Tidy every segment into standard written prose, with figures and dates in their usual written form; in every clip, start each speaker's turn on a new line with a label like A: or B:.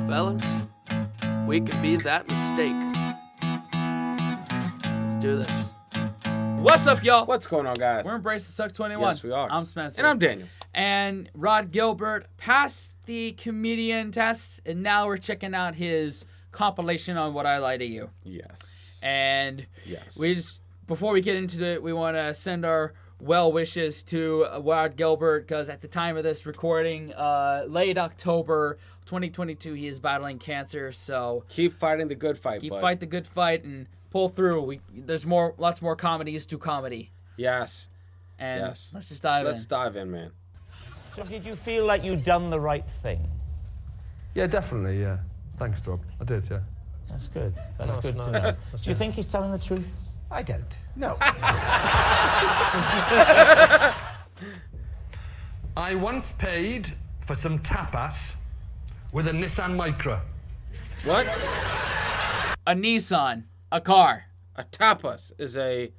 A: fellas, we can be that mistake. Let's do this. What's up, y'all?
B: What's going on, guys?
A: We're Embrace the Suck 21.
B: Yes, we are.
A: I'm Spencer.
B: And I'm Daniel.
A: And Rhod Gilbert passed the comedian test, and now we're checking out his compilation on What I Lie to You.
B: Yes.
A: And
B: yes.
A: we just, before we get into it, we want to send our well wishes to Rhod Gilbert, because at the time of this recording, late October 2022, he is battling cancer. So
B: keep fighting the good fight.
A: Fight the good fight and pull through. There's lots more comedies to comedy.
B: Yes.
A: And
B: yes.
A: let's just dive in.
B: Let's dive in, man.
C: So did you feel like you'd done the right thing?
D: Yeah, definitely, yeah. Thanks, Rob. I did, yeah.
C: That's good. That's good to know. Do you think he's telling the truth?
D: I don't. No. I once paid for some tapas with a Nissan Micra.
B: What?
A: A Nissan. A car.
B: A tapas is a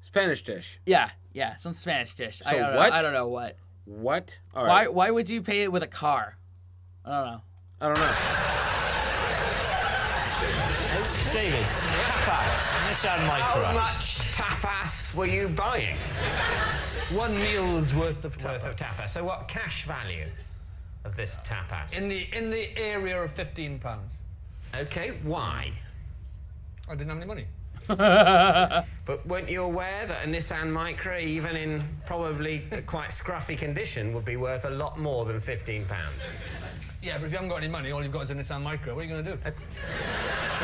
B: Spanish dish.
A: Yeah, some Spanish dish.
B: So what?
A: I don't know what.
B: What? All right.
A: Why would you pay it with a car? I don't know.
C: David, tapas, Nissan Micra.
E: How much tapas were you buying?
D: 1 meal's worth of tapas.
E: Worth of tapas. So what cash value of this tapas?
D: In the area of £15.
E: Okay, why?
D: I didn't have any money.
E: But weren't you aware that a Nissan Micra, even in probably quite scruffy condition, would be worth a lot more than £15?
D: Yeah, but if you haven't got any money, all you've got is a Nissan Micra. What are you going to do?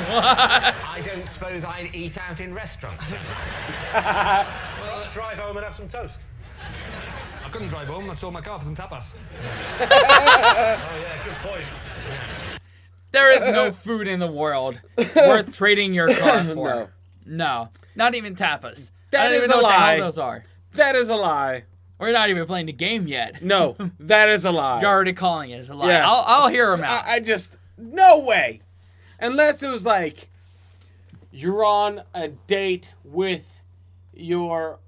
E: I don't suppose I'd eat out in restaurants.
D: Well, drive home and have some toast. I couldn't drive home. I sold my car for some tapas. Oh, yeah, good point.
A: There is no food in the world worth trading your car for. No. Not even tapas. I don't even know what the hell those are.
B: That is a lie.
A: We're not even playing the game yet.
B: No, that is a lie.
A: You're already calling it as a lie.
B: Yes.
A: I'll hear him out.
B: I just, no way. Unless it was like, you're on a date with your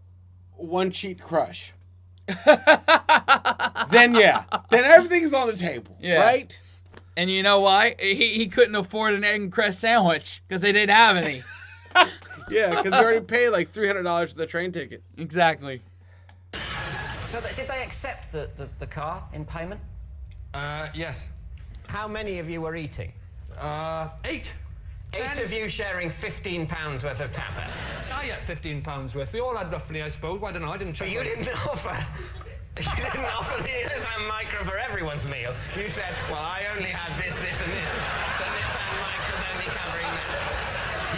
B: one cheat crush. Then yeah. Then everything's on the table.
A: Yeah.
B: Right?
A: And you know why? He couldn't afford an egg and crust sandwich because they didn't have any.
B: Yeah, because you already paid like $300 for the train ticket.
A: Exactly.
F: So did they accept the car in payment?
D: Yes.
E: How many of you were eating?
D: 8.
E: 8 of you sharing £15 worth of tapas.
D: I had £15 worth. We all had roughly, I suppose. Why don't I? I didn't check.
E: But you didn't offer. You didn't offer the Nissan Micra for everyone's meal. You said, well, I only had this, and this. The Nissan Micra's only covering that.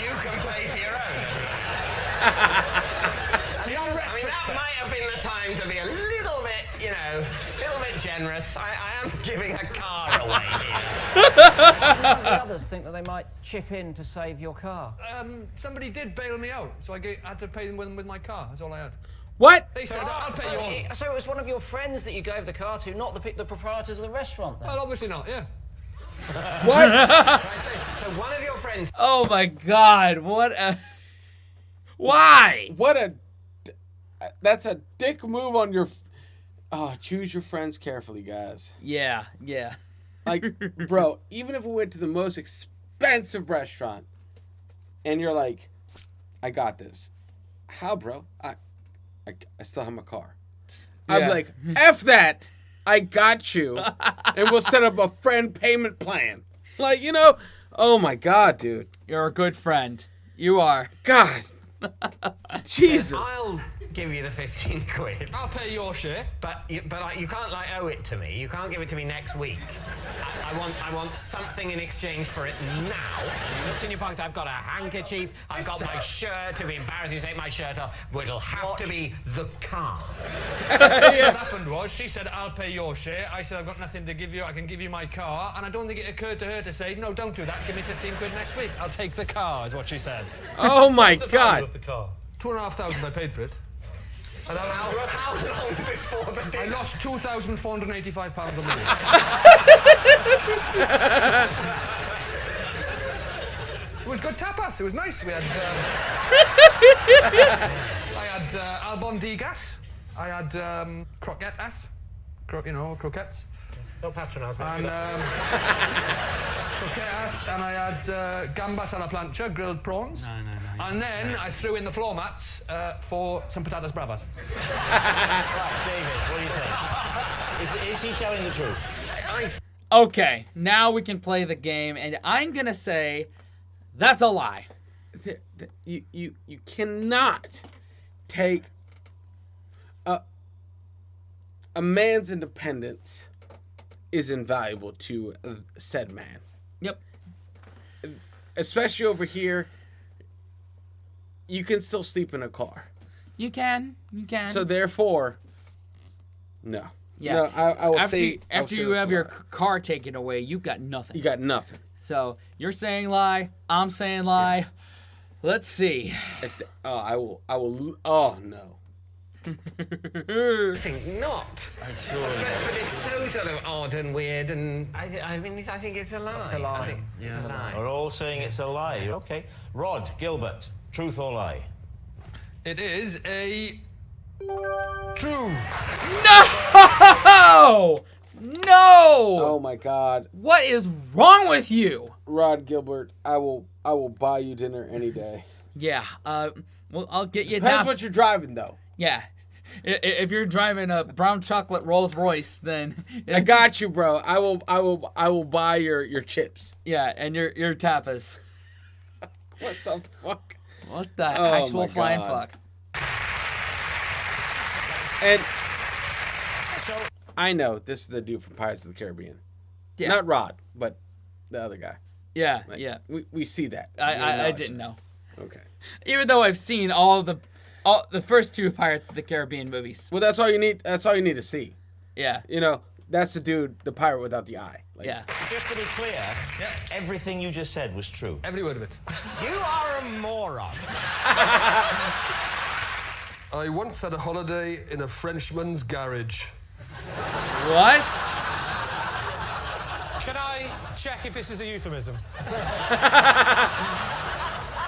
E: You can pay for your own. I mean, that might have been the time to be a little bit generous. I am giving a car away here.
F: How did the others think that they might chip in to save your car?
D: Somebody did bail me out, so I had to pay them with my car. That's all I had.
B: What?
D: They said, I'll pay you all.
F: So it was one of your friends that you gave the car to, not the proprietors of the restaurant, then?
D: Well, obviously not, yeah.
B: What?
E: Right, so one of your friends...
A: Oh my God! What a... Why?
B: What a... That's a dick move on your... Oh, choose your friends carefully, guys.
A: Yeah.
B: Like, bro, even if we went to the most expensive restaurant and you're like, I got this. How, bro? I still have my car.
A: Yeah.
B: I'm like, F that. I got you. And we'll set up a friend payment plan. Like, oh my God, dude.
A: You're a good friend. You are.
B: God. Jesus.
E: I'll give you the 15 quid.
D: I'll pay your share.
E: But you can't owe it to me. You can't give it to me next week. I want something in exchange for it now. Look in your pocket. I've got a handkerchief. I've got my shirt. It'll be embarrassing to take my shirt off. But it'll have to be the car.
D: What happened was, she said, I'll pay your share. I said, I've got nothing to give you. I can give you my car. And I don't think it occurred to her to say, no, don't do that. Give me 15 quid next week. I'll take the car, is what she said.
B: Oh my God.
D: The car. 2,500 I paid for it. And
E: How long before the
D: I
E: dinner?
D: lost £2,485 on the way. It was good tapas. It was nice. We had. I had albondigas. I had croquettes. Croquettes.
F: Don't patronise me.
D: And croquetas, and I had gambas a la plancha, grilled prawns.
E: No.
D: And then I threw in the floor mats for some patatas bravas.
C: Right, David, what do you think? Is he telling the truth?
A: Okay, now we can play the game, and I'm gonna say that's a lie.
B: You cannot take a man's independence is invaluable to said man.
A: Yep.
B: Especially over here, you can still sleep in a car.
A: You can.
B: So therefore, no.
A: Yeah.
B: No, I will say
A: after you have your car taken away, you've got nothing.
B: You got nothing.
A: So you're saying lie. I'm saying lie. Yeah. Let's see.
B: I will. Oh no.
E: I think not. But it's so sort of odd and weird, and I think it's a lie.
F: It's a lie.
E: I think it's a lie.
C: We're all saying it's a lie. Okay. Rhod Gilbert, truth or lie?
D: It is a true.
A: No! No!
B: Oh my God.
A: What is wrong with you?
B: Rhod Gilbert, I will buy you dinner any day.
A: Yeah. Well, I'll get you
B: Depends
A: down.
B: what you're driving though.
A: Yeah. If you're driving a brown chocolate Rolls Royce, then
B: I got you, bro. I will buy your chips.
A: yeah, and your tapas.
B: What the fuck?
A: What the actual
B: my
A: flying
B: God.
A: fuck?
B: And so I know this is the dude from Pirates of the Caribbean.
A: Yeah.
B: Not Rod, but the other guy.
A: Yeah,
B: Like,
A: yeah.
B: We see that.
A: I didn't know.
B: Okay.
A: Even though I've seen all the first two Pirates of the Caribbean movies.
B: Well, that's all you need. That's all you need to see.
A: Yeah.
B: You know, that's the dude, the pirate without the eye. Like,
A: Yeah.
C: Just to be clear, everything you just said was true.
D: Every word of it.
E: You are a moron.
G: I once had a holiday in a Frenchman's garage.
A: What?
H: Can I check if this is a euphemism?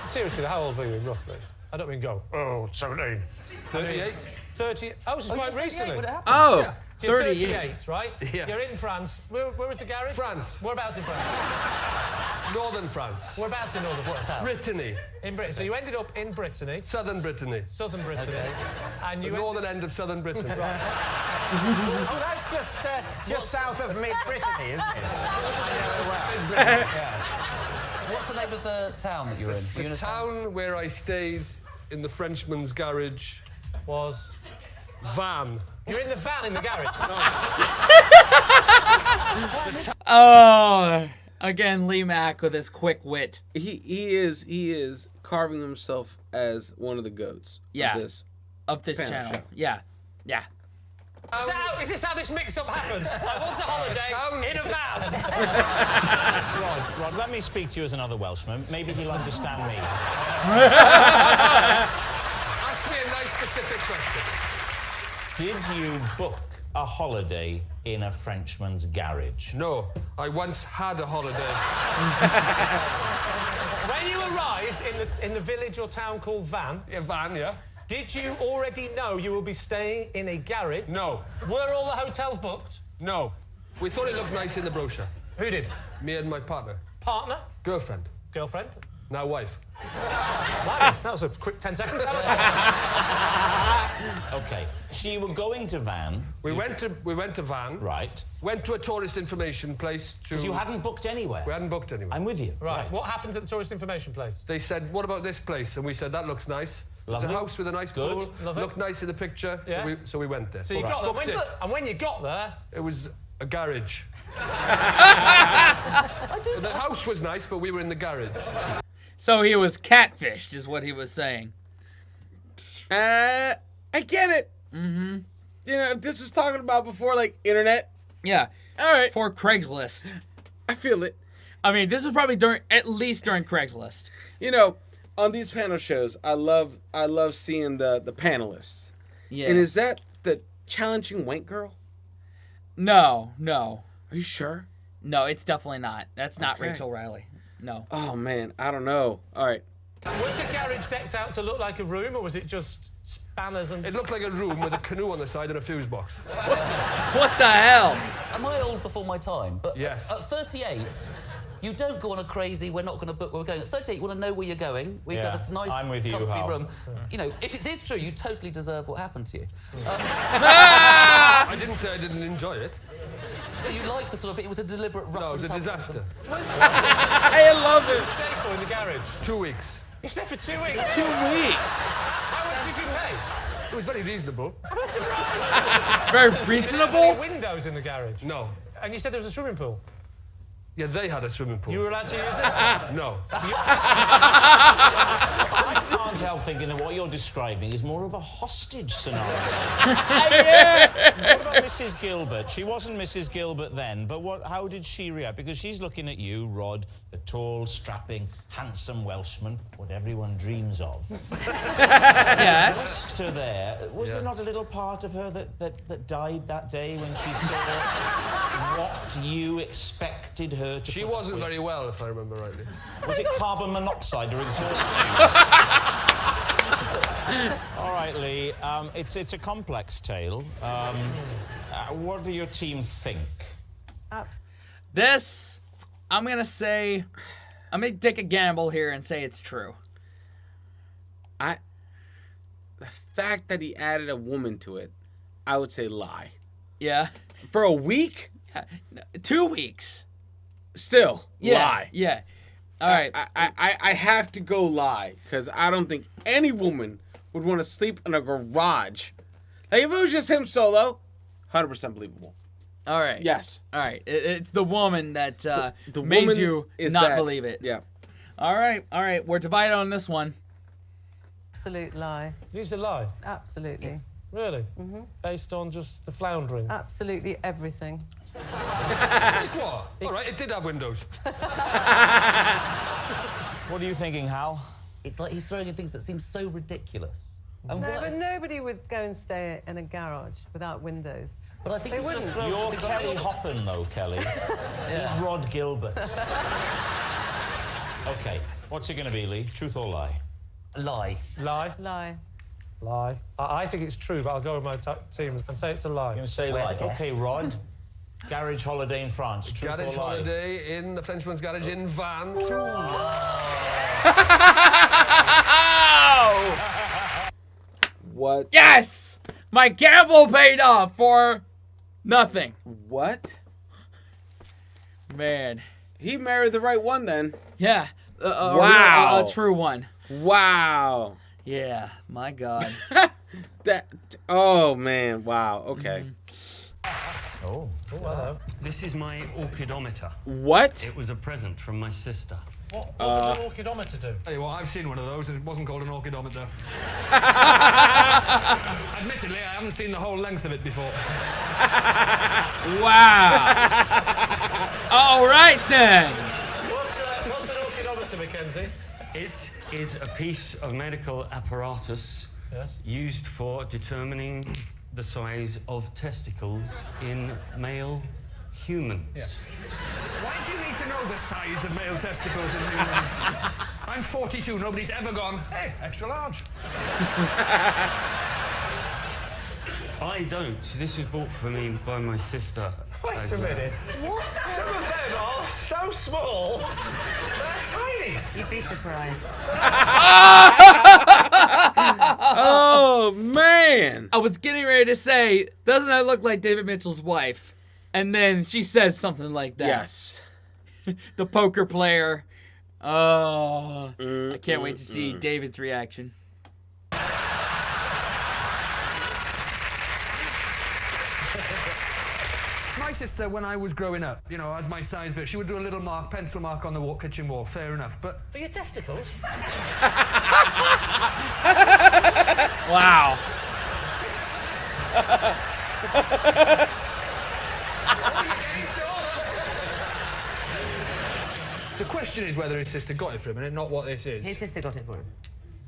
H: Seriously, how old were you, roughly? I don't mean go. Oh, 17.
D: 38.
H: 30. Oh, this is quite recently.
B: Oh.
H: Yeah. So you're
A: 38.
H: 38, right?
G: Yeah.
H: You're in France. Where was the garage?
G: France.
H: Whereabouts in France?
G: Northern France.
H: Whereabouts in Northern France?
G: Brittany.
H: In Britain. So you ended up in Brittany,
G: Southern Brittany.
H: southern Brittany, and
G: The
H: you
G: northern end of southern Britain.
E: Oh, that's just south of mid-Brittany, isn't it?
F: What's the name of the town that you're in? Were you in
G: The
F: a town?
G: town where I stayed in the Frenchman's garage,
H: was.
G: van.
H: You're in the van in the garage.
A: Oh, again, Lee Mack with his quick wit.
B: He is carving himself as one of the goats.
A: Yeah.
B: Of this
A: Of this
B: panel
A: channel.
B: show.
A: Yeah. Yeah.
H: Is this how this mix-up happened? I want a holiday in a van.
C: Rod, let me speak to you as another Welshman. Maybe he'll understand me.
G: Ask me a nice specific question.
C: Did you book a holiday in a Frenchman's garage?
G: No, I once had a holiday.
H: When you arrived in the village or town called Van,
G: A van, yeah?
H: did you already know you will be staying in a garage?
G: No.
H: Were all the hotels booked?
G: No. We thought it looked nice in the brochure.
H: Who did?
G: Me and my partner.
H: Partner?
G: Girlfriend.
H: Girlfriend?
G: Now wife.
H: Wow, that was a quick 10 seconds.
C: Okay. So you were going to Van.
G: We went to van.
C: Right.
G: Went to a tourist information place to...
C: Because you hadn't booked anywhere.
G: We hadn't booked anywhere.
C: I'm with you.
H: Right. What happens at the tourist information place?
G: They said, what about this place? And we said, that looks nice.
C: Lovely.
G: The house with a nice
C: Good.
G: pool.
H: Lovely.
G: Looked nice in the picture.
H: Yeah.
G: So we went there.
H: So you got there.
G: Booked it.
H: And when you got there,
G: It was a garage. The house was nice, but we were in the garage.
A: So he was catfished, is what he was saying.
B: I get it. Mm-hmm. You know, this was talking about before, like, internet.
A: Yeah.
B: All right.
A: For Craigslist.
B: I feel it.
A: I mean, this was probably at least during Craigslist.
B: You know, on these panel shows, I love seeing the panelists.
A: Yeah.
B: And is that the challenging wank girl?
A: No.
B: Are you sure?
A: No, it's definitely not. That's not
B: Okay.
A: Rachel Riley. No.
B: Oh man, I don't know. All right.
H: was the garage decked out to look like a room, or was it just spanners and...
G: It looked like a room with a canoe on the side and a fuse box.
A: What the hell?
I: am I old before my time? But
G: Yes.
I: at 38, you don't go on a crazy, we're not going to book where we're going. At 38, you want to know where you're going. We've got a nice,
C: I'm with you,
I: comfy
C: Hal.
I: room. You know, if it is true, you totally deserve what happened to you.
G: I didn't say I didn't enjoy it.
I: So you like the sort of, it was a deliberate rough
G: No, it was
I: and
G: a
I: tough
G: disaster.
B: I love this.
H: Stay for in the garage.
G: 2 weeks.
H: You stayed for 2 weeks.
B: 2 weeks.
H: How much did you pay?
G: It was very reasonable.
H: I'm surprised.
A: Very
H: Any
A: reasonable.
H: windows in the garage?
G: No.
H: And you said there was a swimming pool.
G: Yeah, they had a swimming pool.
H: You were allowed to use it?
G: No.
C: I can't help thinking that what you're describing is more of a hostage scenario. What about Mrs. Gilbert? She wasn't Mrs. Gilbert then, but how did she react? Because she's looking at you, Rhod, the tall, strapping, handsome Welshman, what everyone dreams of.
A: Yes.
C: Asked her there, was there not a little part of her that died that day when she saw what you expected her to
G: She
C: put up
G: wasn't
C: with?
G: very well, if I remember rightly.
C: Was it carbon monoxide or exhaust tubes? All right, Lee. It's a complex tale. What do your team think?
A: This, I'm gonna take a gamble here and say it's true.
B: The fact that he added a woman to it, I would say lie.
A: Yeah.
B: For a week?
A: 2 weeks.
B: Still,
A: Yeah.
B: lie.
A: Yeah. All right.
B: I have to go lie, because I don't think any woman would want to sleep in a garage. Like, if it was just him solo, 100% believable.
A: All right.
B: Yes.
A: All right. It's the woman that
B: The
A: made
B: woman
A: you
B: is
A: not
B: that-
A: believe it.
B: Yeah.
A: All right. All right. We're divided on this one.
J: Absolute lie.
H: Use a lie.
J: Absolutely.
H: Really? Based on just the floundering?
J: Absolutely everything.
G: What? All right, it did have windows.
C: What are you thinking, Hal?
I: It's like he's throwing in things that seem so ridiculous. And
J: No,
I: what-
J: but nobody would go and stay in a garage without windows.
I: But I think
J: They
I: he's sort of
J: wouldn't.
I: throwing
C: You're
I: things
C: Kelly
I: like-
C: Hoppen, though, Kelly. He's Rhod Gilbert. OK, what's it going to be, Lee? Truth or lie?
I: Lie.
H: Lie?
J: Lie.
H: Lie. I think it's true, but I'll go with my team and say it's a lie.
C: You're going to say
I: Where
C: lie.
I: the guess?
C: OK, Rhod. Garage holiday in France. Truth
G: Garage
C: or lie?
G: holiday in the Frenchman's garage in Van. True.
B: What?
A: Yes! My gamble paid off for nothing.
B: What?
A: Man.
B: He married the right one then.
A: Yeah.
B: Wow.
A: A true one.
B: Wow.
A: Yeah. My God.
B: Oh, man. Wow. Okay.
C: Oh.
K: This is my orchidometer.
B: What?
K: It was a present from my sister.
D: What does an orchidometer do? Tell you what, I've seen one of those and it wasn't called an orchidometer. Admittedly, I haven't seen the whole length of it before.
A: Wow. All right, then.
H: What's an orchidometer, Mackenzie?
K: It is a piece of medical apparatus used for determining the size of testicles in male humans.
D: Why do you need to know the size of male testicles in humans? I'm 42, nobody's ever gone, hey, extra large.
K: I don't. This was bought for me by my sister.
H: Wait a minute. What? Some of them are so small. They're tiny.
J: You'd be surprised.
B: Oh, man.
A: I was getting ready to say, doesn't that look like David Mitchell's wife? And then she says something like that.
B: Yes.
A: The poker player. Oh, I can't wait to see David's reaction.
D: My sister, when I was growing up, you know, as my size bit, she would do a little mark, pencil mark on the kitchen wall, fair enough, but...
H: For your testicles?
A: Wow.
D: The question is whether his sister got it for him, and not what this is.
J: His sister got it for him.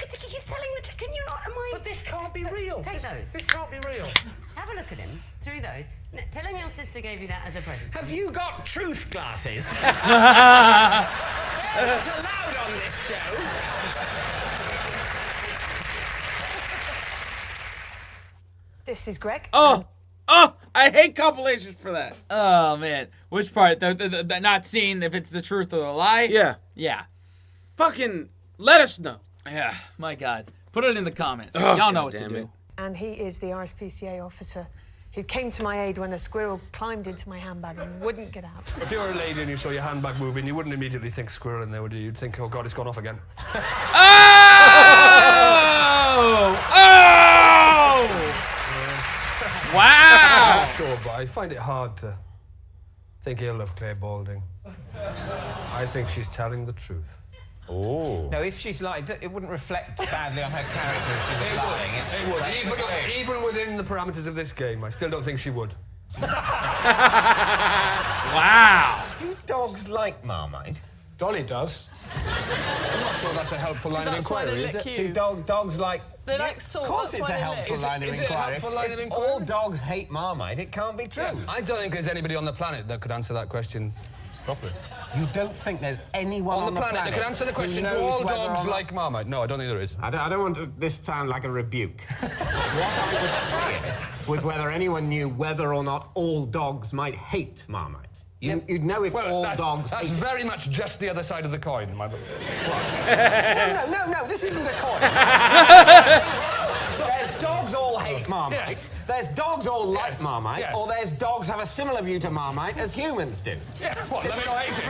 L: He's telling the truth. Can you not? Am I?
H: But this can't be real.
L: Take those.
H: This can't be real.
L: Have a look at him through those. Tell him your sister gave you that as a present.
E: Have you got truth glasses? They're not allowed on this show.
J: This is Greg.
B: Oh, I hate compilations for that.
A: Oh man, which part? The not seeing if it's the truth or a lie?
B: Yeah.
A: Yeah.
B: Fucking let us know.
A: Yeah. My God. Put it in the comments.
B: Oh,
A: Y'all know what to
B: damn
A: do.
B: it.
J: And he is the RSPCA officer who came to my aid when a squirrel climbed into my handbag and wouldn't get out.
G: If you were a lady and you saw your handbag moving, you wouldn't immediately think squirrel in there, would you? You'd think, oh God, it's gone off again.
A: Oh! Oh! Wow!
G: I'm not sure, but I find it hard to think ill of Claire Balding. I think she's telling the truth.
E: Oh. No, if she's lying, it wouldn't reflect badly on her character if she was lying.
G: It would. Even within the parameters of this game, I still don't think she would.
A: Wow!
E: Do dogs like Marmite?
G: Dolly does. I'm not sure that's a helpful line of inquiry, is it?
E: Do dogs like...
L: They like salt.
E: Of course
L: that's
E: it's a
L: why they
E: helpful
L: lick.
E: line of
G: Is it a
E: inquiry.
G: helpful line of
E: If
G: inquiry?
E: all dogs hate Marmite, it can't be true.
G: I don't think there's anybody on the planet that could answer that question properly.
E: You don't think there's anyone
G: On the planet that could answer the question, do all dogs like Marmite? No, I don't think there is.
E: I don't want this to sound like a rebuke. What I was saying was whether anyone knew whether or not all dogs might hate Marmite. You'd know if all dogs
G: That's
E: hate
G: very much just the other side of the coin, my book.
E: No, this isn't a coin. There's dogs all hate Marmite,
G: Yes.
E: there's dogs all like Marmite,
G: Yes.
E: or there's dogs have a similar view to Marmite as humans do.
G: Yeah, what, let me not hate it?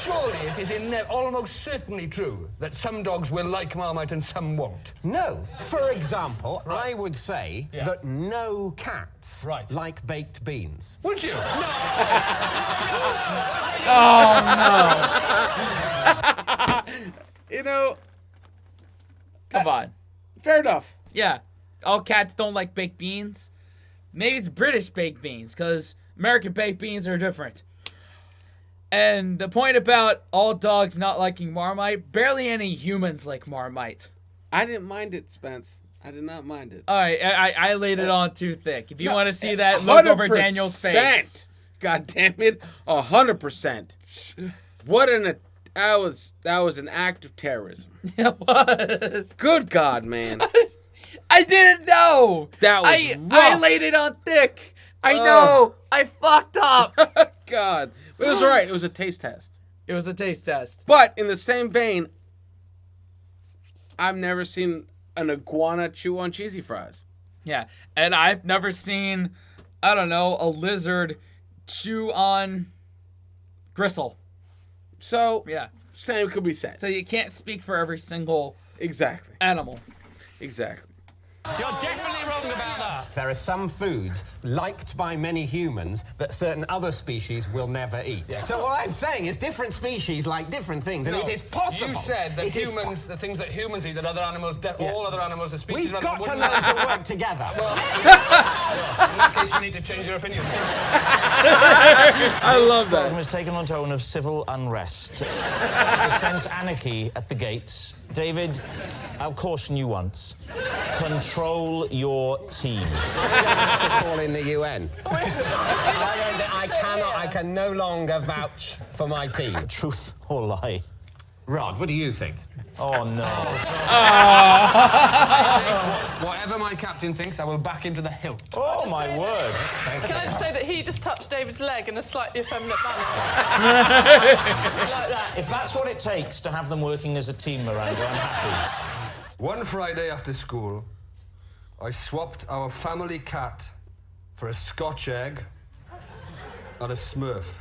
G: Surely it is almost certainly true that some dogs will like Marmite and some won't.
E: No. For example, I would say that no cats like baked beans.
G: Would you?
A: Oh
B: You know,
A: no! Come on.
B: fair enough.
A: Yeah. All cats don't like baked beans. Maybe it's British baked beans, because American baked beans are different. And the point about all dogs not liking Marmite, barely any humans like Marmite.
B: I didn't mind it, Spence. I did not mind it.
A: All right, I laid it on too thick. If you want to see that, look over Daniel's face.
B: God damn it, 100%. That was an act of terrorism.
A: It was.
B: Good God, man.
A: I didn't know.
B: That was
A: I
B: rough.
A: laid it on thick. I know. I fucked up.
B: God. But it was all right. It was a taste test.
A: It was a taste test.
B: But in the same vein, I've never seen an iguana chew on cheesy fries.
A: Yeah, and I've never seen, I don't know, a lizard chew on gristle.
B: So,
A: Yeah.
B: same could be said.
A: So you can't speak for every single
B: Exactly.
A: animal.
B: Exactly.
D: You're definitely wrong about that.
E: There are some foods liked by many humans that certain other species will never eat. So what I'm saying is different species like different things, and it is possible.
G: You said that
E: It is
G: humans, the things that humans eat, that other animals, all other animals are species.
E: We've
G: of
E: got to
G: animals
E: learn
G: wouldn't-
E: to work together.
G: In that case, you need to change your opinion.
B: I love
C: Program
B: that.
C: has taken on tone of civil unrest. To sense anarchy at the gates. David, I'll caution you once. Control your team.
E: have to call in the UN. I can no longer vouch for my team.
C: Truth or lie?
E: Rhod, what do you think?
C: Oh, no.
G: Whatever my captain thinks, I will back into the hilt.
C: Oh, my word.
L: Can I just say that he just touched David's leg in a slightly effeminate manner? Like that.
C: If that's what it takes to have them working as a team, Miranda, I'm happy.
G: One Friday after school, I swapped our family cat for a Scotch egg and a Smurf.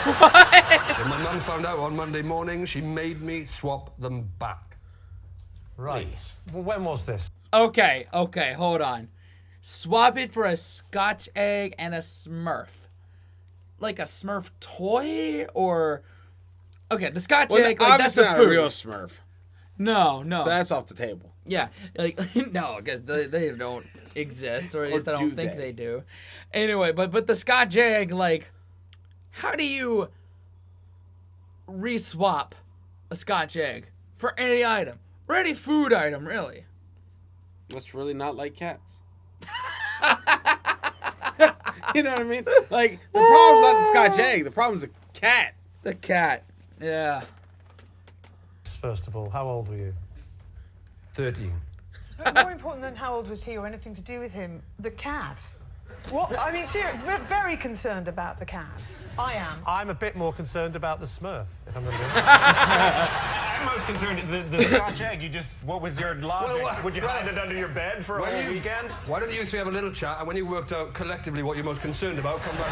G: When my mum found out on Monday morning, she made me swap them back.
H: Right. Well, when was this?
A: Okay, hold on. Swap it for a Scotch egg and a Smurf. Like a Smurf toy, or... Okay, the Scotch egg, like, that's
B: obviously
A: a
B: not
A: food.
B: a real Smurf.
A: No.
B: So that's off the table.
A: Yeah, like, no, because they don't exist, or at least I don't think they do. Anyway, but the Scotch egg, like, how do you re-swap a Scotch egg for any item? Or any food item, really?
B: Let's really not like cats. You know what I mean? Like, the problem's not the Scotch egg. The problem's the cat.
A: The cat, yeah.
H: First of all, how old were you?
G: 13.
J: More important than how old was he or anything to do with him, the cat. What? I mean, seriously, we're very concerned about the cat. I am.
D: I'm a bit more concerned about the Smurf, if I'm going to be
H: I'm most concerned, the Scotch egg, what was your logic? Would you hide it under your bed for a whole weekend?
G: Why don't you three have a little chat, and when you worked out collectively what you're most concerned about, come back.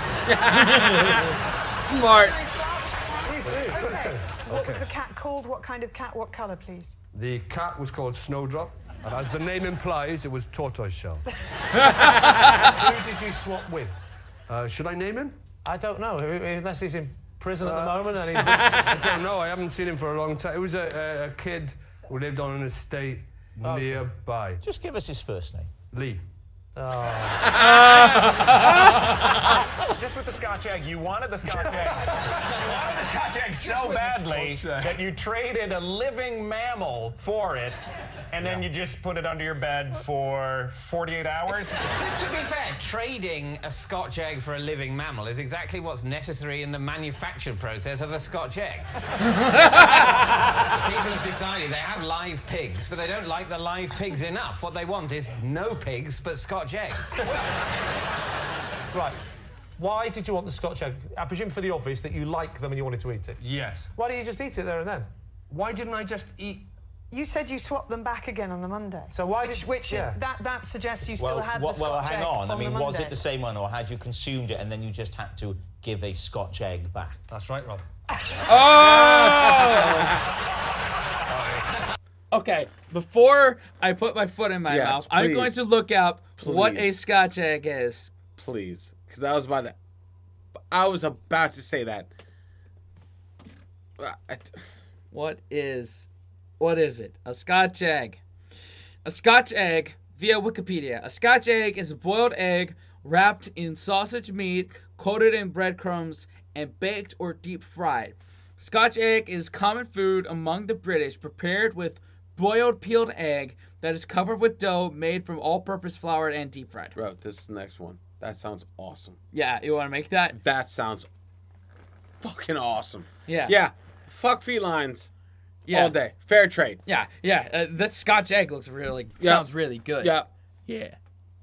B: Smart.
D: Please do.
J: Okay. What was the cat called? What kind of cat? What colour, please?
G: The cat was called Snowdrop, and as the name implies, it was tortoiseshell.
D: Who did you swap with?
G: Should I name him?
D: I don't know, unless he's in prison at the moment and he's...
G: I don't know, I haven't seen him for a long time. It was a kid who lived on an estate nearby.
C: Just give us his first name.
G: Lee.
H: Just with the Scotch egg, you wanted the Scotch egg. You wanted the Scotch egg so badly that you traded a living mammal for it, and then you just put it under your bed for 48 hours.
E: To be fair, trading a Scotch egg for a living mammal is exactly what's necessary in the manufacture process of a Scotch egg. People have decided they have live pigs, but they don't like the live pigs enough. What they want is no pigs, but Scotch eggs.
D: Right. Why did you want the Scotch egg? I presume for the obvious that you like them and you wanted to eat it.
G: Yes.
D: Why didn't you just eat it there and then?
G: Why didn't I just eat...
J: You said you swapped them back again on the Monday.
D: So why did...
J: That suggests you still had the Scotch
C: well,
J: egg
C: hang on. I mean,
J: the
C: was it
J: Monday.
C: the same one, or had you consumed it and then you just had to give a Scotch egg back?
G: That's right, Rob.
A: Okay, before I put my foot in my
B: Yes,
A: mouth, I'm
B: please.
A: going to look up what a
B: Please.
A: Scotch egg is.
B: Please, because I was about to say that.
A: What is it? A Scotch egg. A Scotch egg, via Wikipedia. A Scotch egg is a boiled egg wrapped in sausage meat, coated in breadcrumbs, and baked or deep fried. Scotch egg is common food among the British, prepared with boiled peeled egg that is covered with dough made from all-purpose flour and deep fried.
B: Bro, this is the next one. That sounds awesome.
A: Yeah, you want to make that?
B: That sounds fucking awesome.
A: Yeah.
B: Yeah. Fuck felines.
A: Yeah.
B: All day. Fair trade.
A: Yeah, yeah. That Scotch egg looks sounds really good.
B: Yeah.
A: Yeah.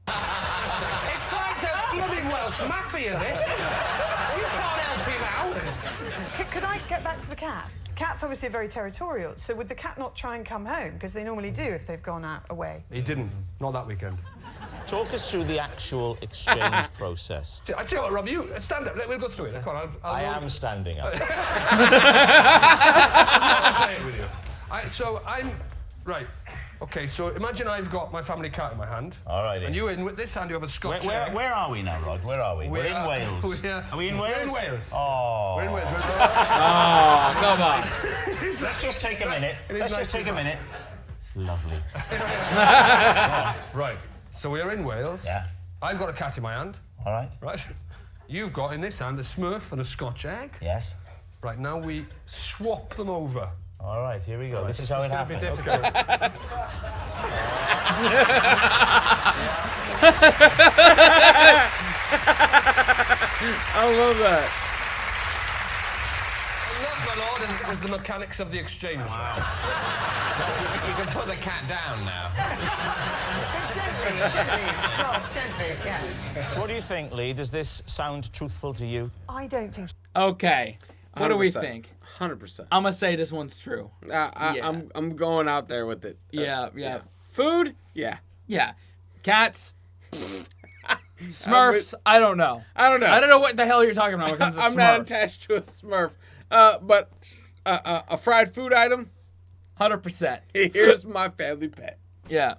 D: It's like the bloody Welsh Mafia, this. You can't help him out.
J: Could I get back to the cat? Cats obviously are very territorial, so would the cat not try and come home? Because they normally do if they've gone out away.
G: He didn't. Not that weekend.
C: Talk us through the actual exchange process.
G: I tell you what, Rob, you stand up. We'll go through it. Come on,
C: I am standing up.
G: I'll play it with you. Right. Okay, so imagine I've got my family cat in my hand.
C: All right.
G: And you in with this hand, you have a Scotch egg.
C: Where are we now, Rod? Where are we? We're in Wales. Are we in Wales?
G: We're in Wales.
C: Oh.
G: We're in Wales.
A: Oh, come on.
C: Let's just take a minute. Let's just take a minute. It's lovely.
G: Right. So we are in Wales.
C: Yeah.
G: I've got a cat in my hand.
C: All right.
G: Right. You've got in this hand a Smurf and a Scotch egg.
C: Yes.
G: Right, now we swap them over.
C: All right, here we go.
G: Right,
C: this is how it
D: It's going to be
C: happens.
D: difficult.
B: I love that.
G: And that, my lord, is the mechanics of the exchange.
E: Wow. You can put the cat down now.
J: Gently, yes.
C: So what do you think, Lee? Does this sound truthful to you?
J: I don't think...
A: Okay. What do we
B: 100%.
A: think?
B: 100%.
A: I'm gonna say this one's true.
B: Yeah. I'm going out there with it.
A: Yeah.
B: Food? Yeah.
A: Yeah. Cats. Smurfs. I don't know.
B: I don't know.
A: what the hell you're talking about when it comes to
B: I'm
A: Smurfs.
B: not attached to a Smurf. But a fried food item?
A: 100%.
B: Here's my family pet.
A: Yeah.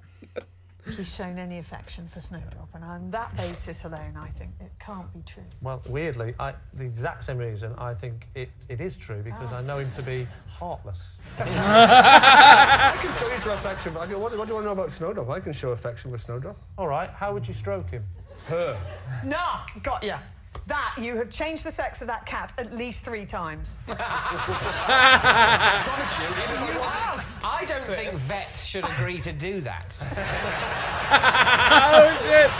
J: He's shown any affection for Snowdrop, and on that basis alone, I think it can't be true.
D: Well, weirdly, the exact same reason, I think it is true, because I know him to be heartless.
G: I can show you some affection. What do you want to know about Snowdrop? I can show affection with Snowdrop.
D: All right, how would you stroke him?
G: Her.
J: No, got ya. That, you have changed the sex of that cat at least 3 times.
G: I promise you, even if I
E: have. I don't think vets should agree to do that.
B: Oh, shit.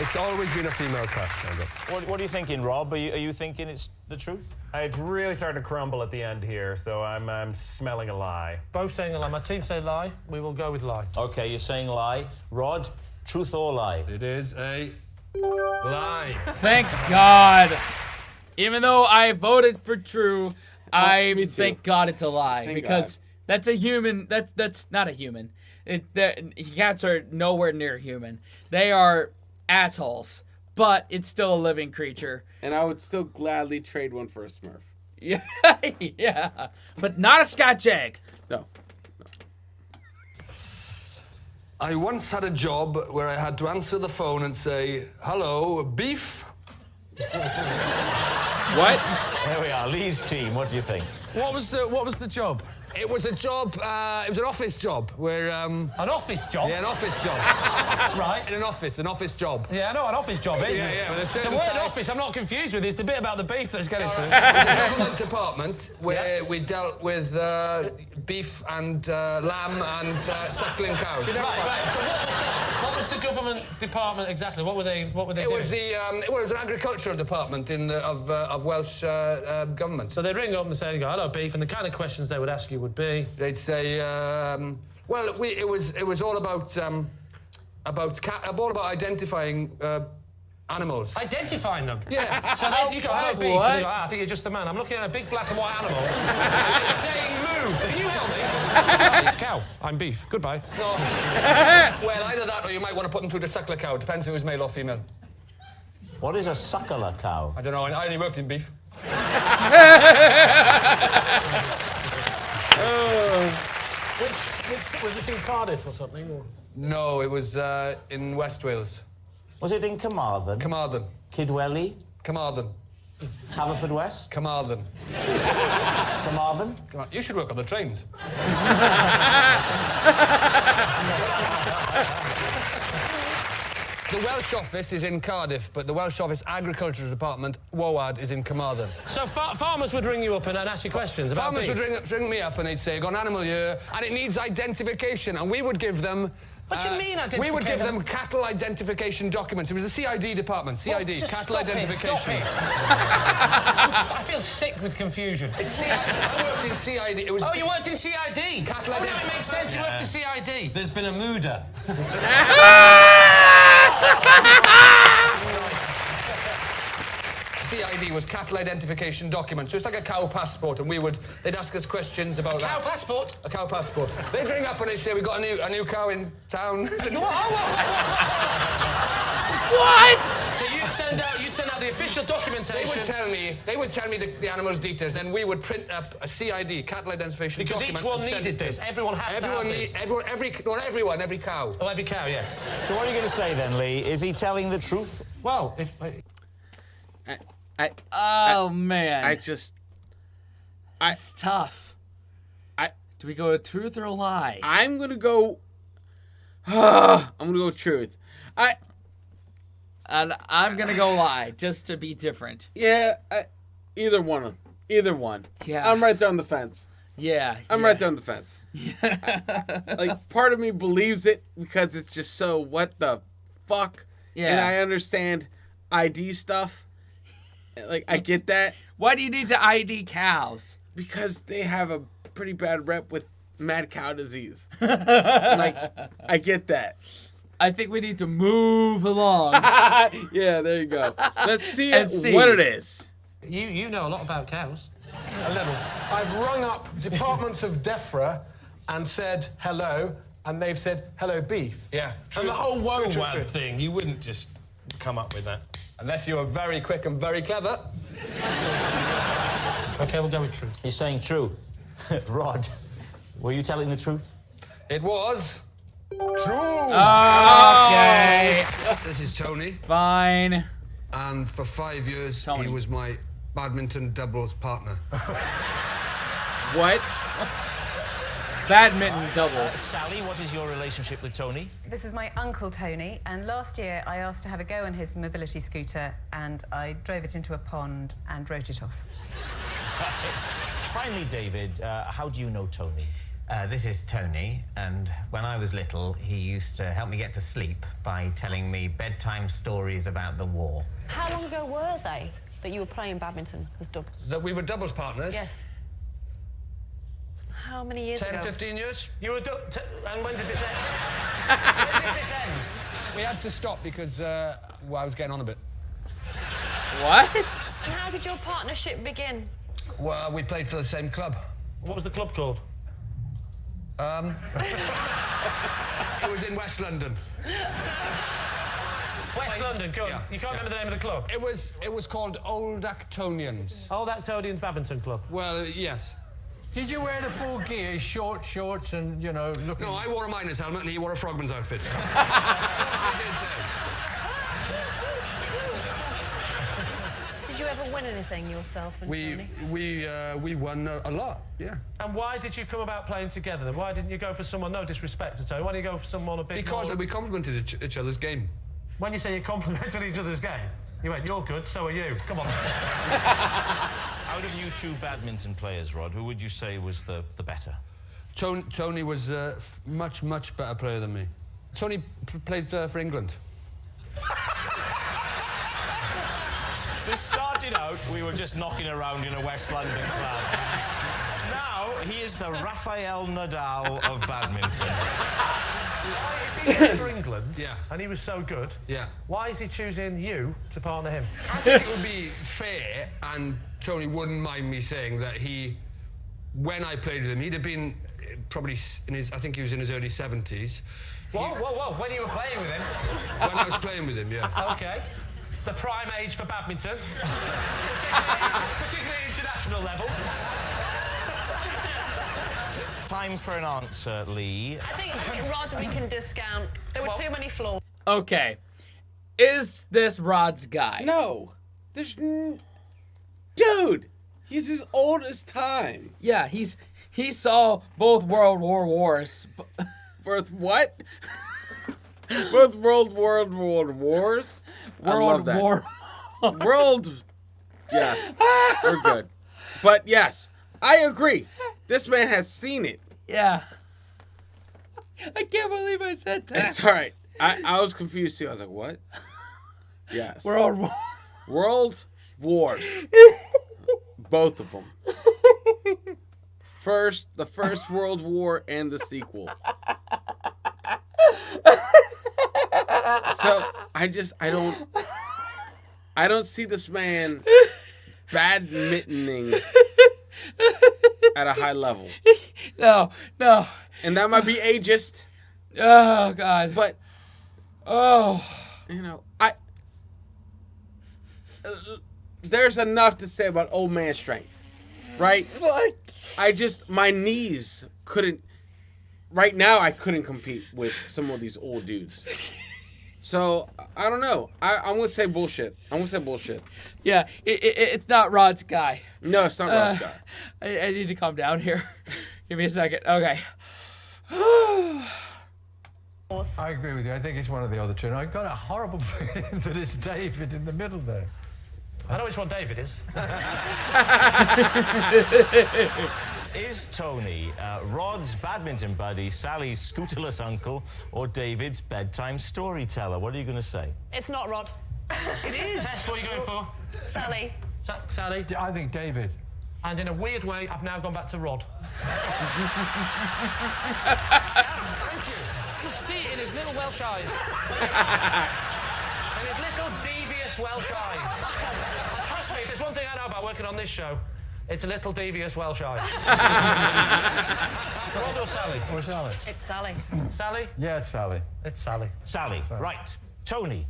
G: It's always been a female cat, Snowdrop.
C: What are you thinking, Rob? Are you thinking it's the truth?
H: It's really starting to crumble at the end here, so I'm smelling a lie.
D: Both saying a lie. My team say lie. We will go with lie.
C: Okay, you're saying lie. Rod, Truth or lie?
G: It is a lie.
A: Thank God. Even though I voted for true, thank God it's a lie.
B: Thank
A: because
B: God.
A: that's a human. That's not a human. Cats are nowhere near human. They are assholes. But it's still a living creature.
B: And I would still gladly trade one for a Smurf.
A: Yeah, yeah. But not a Scotch egg.
B: No.
G: I once had a job where I had to answer the phone and say, "Hello, beef?"
A: What?
C: There we are. Lee's team. What do you think?
M: What was the job?
G: It was a job, it was an office job where,
M: An office job?
G: Yeah, an office job.
M: Right.
G: In an office job.
M: Yeah, I know what an office job is.
G: Yeah, with a
M: The
G: certain
M: word
G: type-
M: office I'm not confused with is the bit about the beef that's getting to it.
G: It was a government department where we dealt with beef and lamb and suckling cows.
M: Right. So what was the government department exactly? What were they
G: It
M: doing?
G: was it was an agricultural department of Welsh government.
M: So they'd ring up and say, "Hello, beef," and the kind of questions they would ask you would be.
G: They'd say, it was all about identifying identifying
M: Identifying them?
G: Yeah.
M: So you go, "Hello, beef,"
A: What?
M: and they go, "I think you're just a man. I'm looking at a big black and white animal. And it's saying move. Can you help me?" "It's cow. I'm beef. Goodbye."
G: No. Well, either that or you might want to put them through the suckler cow. Depends if it was male or female.
C: What is a suckler cow?
G: I don't know. I only worked in beef.
M: Which was this in Cardiff or something? Or?
G: No, it was in West Wales.
C: Was it in Carmarthen?
G: Carmarthen.
C: Kidwelly?
G: Carmarthen.
C: Haverfordwest?
G: Carmarthen.
C: Carmarthen?
G: You should work on the trains. The Welsh office is in Cardiff, but the Welsh office agriculture department, WOAD, is in Carmarthen.
M: So farmers would ring you up and ask you questions about
G: Farmers
M: beef?
G: would ring me up and they'd say, "Got an animal here, and it needs identification," and we would give them.
M: What do you mean identification?
G: We would give them cattle identification documents. It was the CID department. CID,
M: Just
G: cattle
M: stop
G: identification.
M: Stop it. I feel sick with confusion.
G: It's CID. I worked in CID. It was.
M: Oh, you worked in CID?
G: Cattle
M: Now it makes sense. You worked for CID.
H: There's been a mooder.
G: CID was cattle identification document, so it's like a cow passport, and they'd ask us questions about
M: Cow passport?
G: A cow passport. They'd ring up and they'd say, "We got a new cow in town."
A: What?
M: So you'd send out the official documentation.
G: They would tell me the animal's details, and we would print up a CID, cattle identification
M: Because
G: document.
M: each one
G: and send
M: needed
G: it to
M: this.
G: them.
M: Everyone had to have this.
G: Every cow.
M: Oh, every cow, yes.
C: So what are you going to say then, Lee? Is he telling the truth?
M: Well, if...
A: Man.
B: It's
A: tough. Do we go to truth or lie?
B: I'm gonna go. I'm gonna go truth.
A: And I'm gonna go lie, just to be different.
B: Yeah. Either one.
A: Yeah.
B: I'm right there on the fence.
A: Yeah.
B: I'm right there on the fence. Like, part of me believes it because it's just so what the fuck.
A: Yeah.
B: And I understand ID stuff. Like, I get that.
A: Why do you need to ID cows?
B: Because they have a pretty bad rep with mad cow disease. Like, I get that.
A: I think we need to move along.
B: Yeah, there you go. Let's see
A: see
B: what it is.
M: You know a lot about cows.
H: A little. I've rung up departments of DEFRA and said hello, and they've said hello, beef.
G: Yeah.
H: And the whole WOAD thing, you wouldn't just come up with that.
G: Unless you were very quick and very clever.
M: OK, we'll go with true.
C: He's saying true. Rhod, were you telling the truth?
G: It was true.
A: Okay.
G: This is Tony.
A: Fine.
G: And for 5 years, he was my badminton doubles partner.
A: What? Badminton doubles.
C: Sally, what is your relationship with Tony?
N: This is my uncle Tony, and last year I asked to have a go on his mobility scooter, and I drove it into a pond and wrote it off.
C: Right. Finally, David, how do you know Tony?
E: This is Tony, and when I was little, he used to help me get to sleep by telling me bedtime stories about the war.
O: How long ago were they that you were playing badminton as doubles?
G: That we were doubles partners?
O: Yes. How many years
G: 10,
O: ago?
G: 15 years?
M: You were... and when did this end? When did this end?
G: We had to stop because I was getting on a bit.
A: What?
L: And how did your partnership begin?
G: Well, we played for the same club.
M: What was the club called?
G: It was in West London.
M: West London, go on.
G: Yeah,
M: You can't remember the name of the club?
G: It was called Old Actonians.
M: Old Actonians Badminton Club.
G: Well, yes.
P: Did you wear the full gear, short shorts and, you know, looking...
G: No, I wore a miner's helmet and he wore a frogman's outfit.
L: Did you ever win anything yourself and Tony?
G: We won a lot, yeah.
M: And why did you come about playing together then? Why didn't you go for someone, no disrespect to Tony, why didn't you go for someone a bit
G: Because
M: more...
G: we complimented each other's game.
M: When you say you complimented each other's game, you went, you're good, so are you. Come on.
C: Out of you two badminton players, Rhod, who would you say was the better?
G: Tony was a much better player than me. Tony played for England.
C: This started out, we were just knocking around in a West London club. Now, he is the Rafael Nadal of badminton.
M: If he played for England,
G: yeah,
M: and he was so good,
G: yeah,
M: why is he choosing you to partner him?
G: I think it would be fair, and Tony wouldn't mind me saying that when I played with him, he'd have been probably I think he was in his early 70s.
M: Whoa, when you were playing with him?
G: When I was playing with him, yeah.
M: OK. The prime age for badminton, particularly international level.
C: Time for an answer, Lee.
L: I think Rhod we can discount. There were too many flaws.
A: Okay. Is this Rhod's guy?
B: No. Dude! He's as old as time.
A: Yeah, he saw both World Wars.
B: Both what? Both World Wars?
A: World War.
B: World. Yes. We're good. But yes, I agree. This man has seen it.
A: Yeah. I can't believe I said that.
B: It's all right. I was confused too. I was like, what? Yes.
A: World
B: Wars. Both of them. The first World War and the sequel. So I don't see this man badmintoning at a high level.
A: No.
B: And that might be ageist.
A: Oh God.
B: But there's enough to say about old man strength, right? My knees couldn't. Right now, I couldn't compete with some of these old dudes. So, I don't know. I'm going to say bullshit.
A: Yeah, it's not Rhod's guy.
B: No, it's not Rhod's guy.
A: I need to calm down here. Give me a second. Okay.
P: I agree with you. I think it's one of the other two. And I got a horrible feeling that it's David in the middle there.
M: I know which one David is.
C: Is Tony Rhod's badminton buddy, Sally's scooterless uncle, or David's bedtime storyteller? What are you going to say?
L: It's not Rhod.
M: It is. That's what you're going for?
L: Sally.
M: Sally?
P: I think David.
M: And in a weird way, I've now gone back to Rhod.
P: Thank you.
M: You can see it in his little Welsh eyes. In his little devious Welsh eyes. And trust me, if there's one thing I know about working on this show, it's a little devious Welsh eyes. Rhod or Sally?
P: Or Sally?
L: It's Sally.
M: Sally?
P: Yeah, it's Sally.
M: It's Sally.
C: Sally, right. Tony,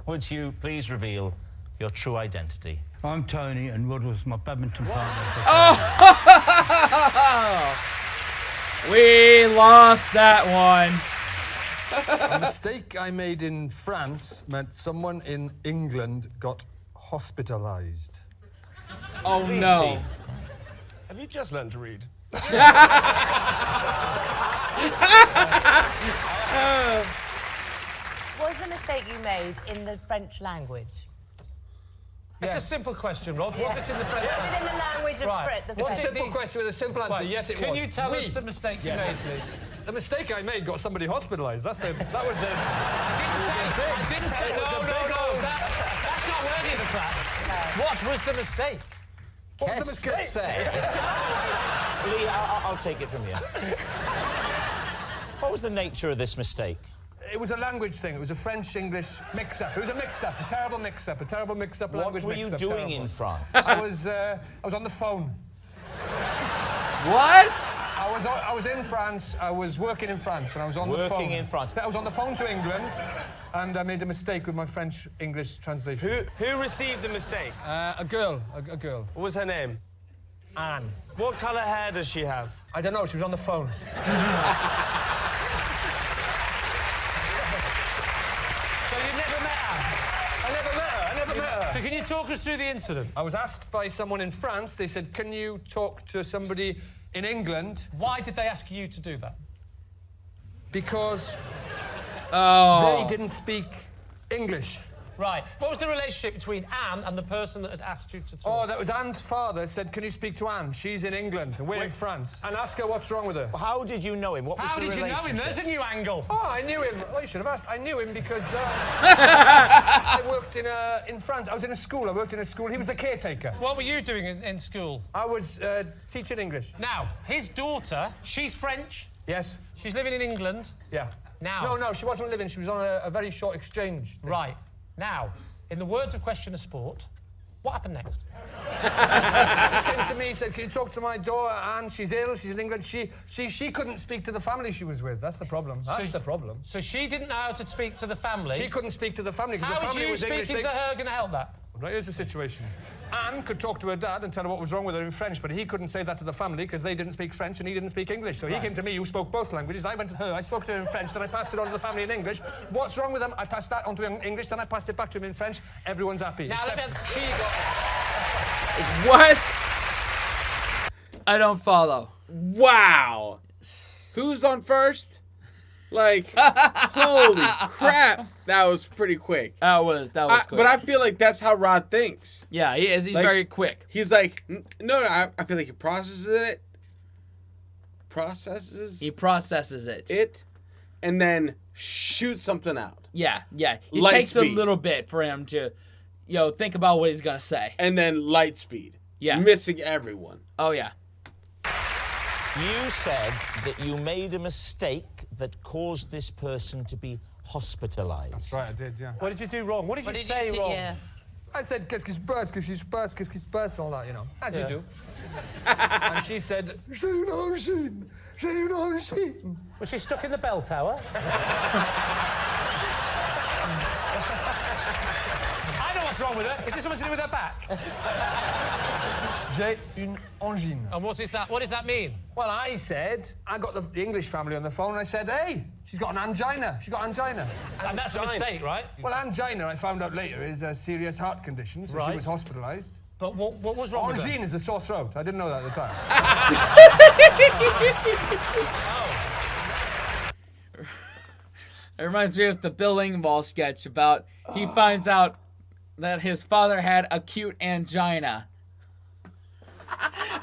C: would you please reveal your true identity?
Q: I'm Tony, and Rhod was my badminton partner.
A: We lost that one.
G: A mistake I made in France meant someone in England got hospitalised.
A: Oh, no.
G: Have you just learned to read?
R: Was the mistake you made in the French language?
M: It's a simple question, Rhod. Was it in the French?
R: Was it in the language of
M: Right.
R: the
G: It's a
R: French?
G: simple question with a simple answer.
M: Right.
G: Yes, it
M: Can
G: was.
M: you tell us the mistake you made, please?
G: The mistake I made got somebody hospitalised. That was the...
M: I didn't say... No. That's not worthy of the clap. What was the mistake?
C: What was the mistake? Lee, I'll take it from you. What was the nature of this mistake?
P: It was a language thing. It was a French-English mix-up. It was a mix-up, a terrible mix-up, language
C: What were you doing in France?
P: I was on the phone.
A: What?
P: I was in France. I was working in France, and I was on the phone.
C: Working in France.
P: I was on the phone to England, and I made a mistake with my French-English translation.
H: Who received the mistake?
P: A girl.
H: What was her name?
P: Anne.
H: What colour hair does she have?
P: I don't know. She was on the phone.
M: So you never met her?
P: I never met her.
M: So can you talk us through the incident?
P: I was asked by someone in France. They said, "Can you talk to somebody in England?"
M: Why did they ask you to do that?
P: Because they didn't speak English.
M: Right. What was the relationship between Anne and the person that had asked you to talk?
P: Oh, that was Anne's father said, "Can you speak to Anne? She's in England, and we're in France. And ask her what's wrong with her."
C: How did you know him? What was
M: How
C: the
M: did you know
C: relationship?
M: him? There's a new angle.
P: Oh, I knew him. Oh, you should have asked. I knew him because I worked in France. I was in a school. I worked in a school. He was the caretaker.
M: What were you doing in school?
P: I was teaching English.
M: Now, his daughter, she's French.
P: Yes.
M: She's living in England.
P: Yeah.
M: Now.
P: No, she wasn't living. She was on a very short exchange thing.
M: Right. Now, in the words of Question of Sport, what happened next?
P: He came to me, said, "Can you talk to my daughter, Anne? She's ill, she's in England." She couldn't speak to the family she was with. That's the problem. That's the problem.
M: So she didn't know how to speak to the family?
P: She couldn't speak to the family because
M: How
P: the
M: was
P: family
M: you
P: was English.
M: speaking to her going to help that?
P: Right, here's the situation. Anne could talk to her dad and tell her what was wrong with her in French, but he couldn't say that to the family because they didn't speak French and he didn't speak English. So he came to me, who spoke both languages. I went to her, I spoke to her in French, then I passed it on to the family in English. What's wrong with them? I passed that on to him in English, then I passed it back to him in French. Everyone's happy.
M: Now,
P: Except she got...
B: What?
A: I don't follow.
B: Wow. Who's on first? Like, holy crap. That was pretty quick.
A: That was quick.
B: But I feel like that's how Rhod thinks.
A: Yeah, he is. He's
B: Like,
A: very quick.
B: He's like, no, I feel like he processes it.
A: He processes it.
B: And then shoots something out.
A: Yeah. It
B: Light
A: takes
B: speed.
A: a little bit for him to, think about what he's gonna say.
B: And then light speed.
A: Yeah.
B: Missing everyone.
A: Oh yeah.
C: You said that you made a mistake that caused this person to be hospitalised.
P: That's right, I did, yeah.
M: What did you do wrong? What did you say wrong?
O: Yeah.
P: I said, qu'est-ce qui se passe, qu'est-ce qui se passe, qu'est-ce qui se passe, all that, as you do. And she said, j'ai une angine, j'ai une angine.
M: Was she stuck in the bell tower? I know what's wrong with her. Is it something to do with her back?
P: J'ai une angine.
M: And what is that? What does that mean?
P: Well, I got the English family on the phone, and I said, hey, she's got an angina. She got angina.
M: And that's a mistake, right?
P: Well, angina, I found out later, is a serious heart condition, so she was hospitalised.
M: But what was wrong with her?
P: Angine is a sore throat. I didn't know that at the time.
A: It reminds me of the Bill Engvall sketch about he finds out that his father had acute angina.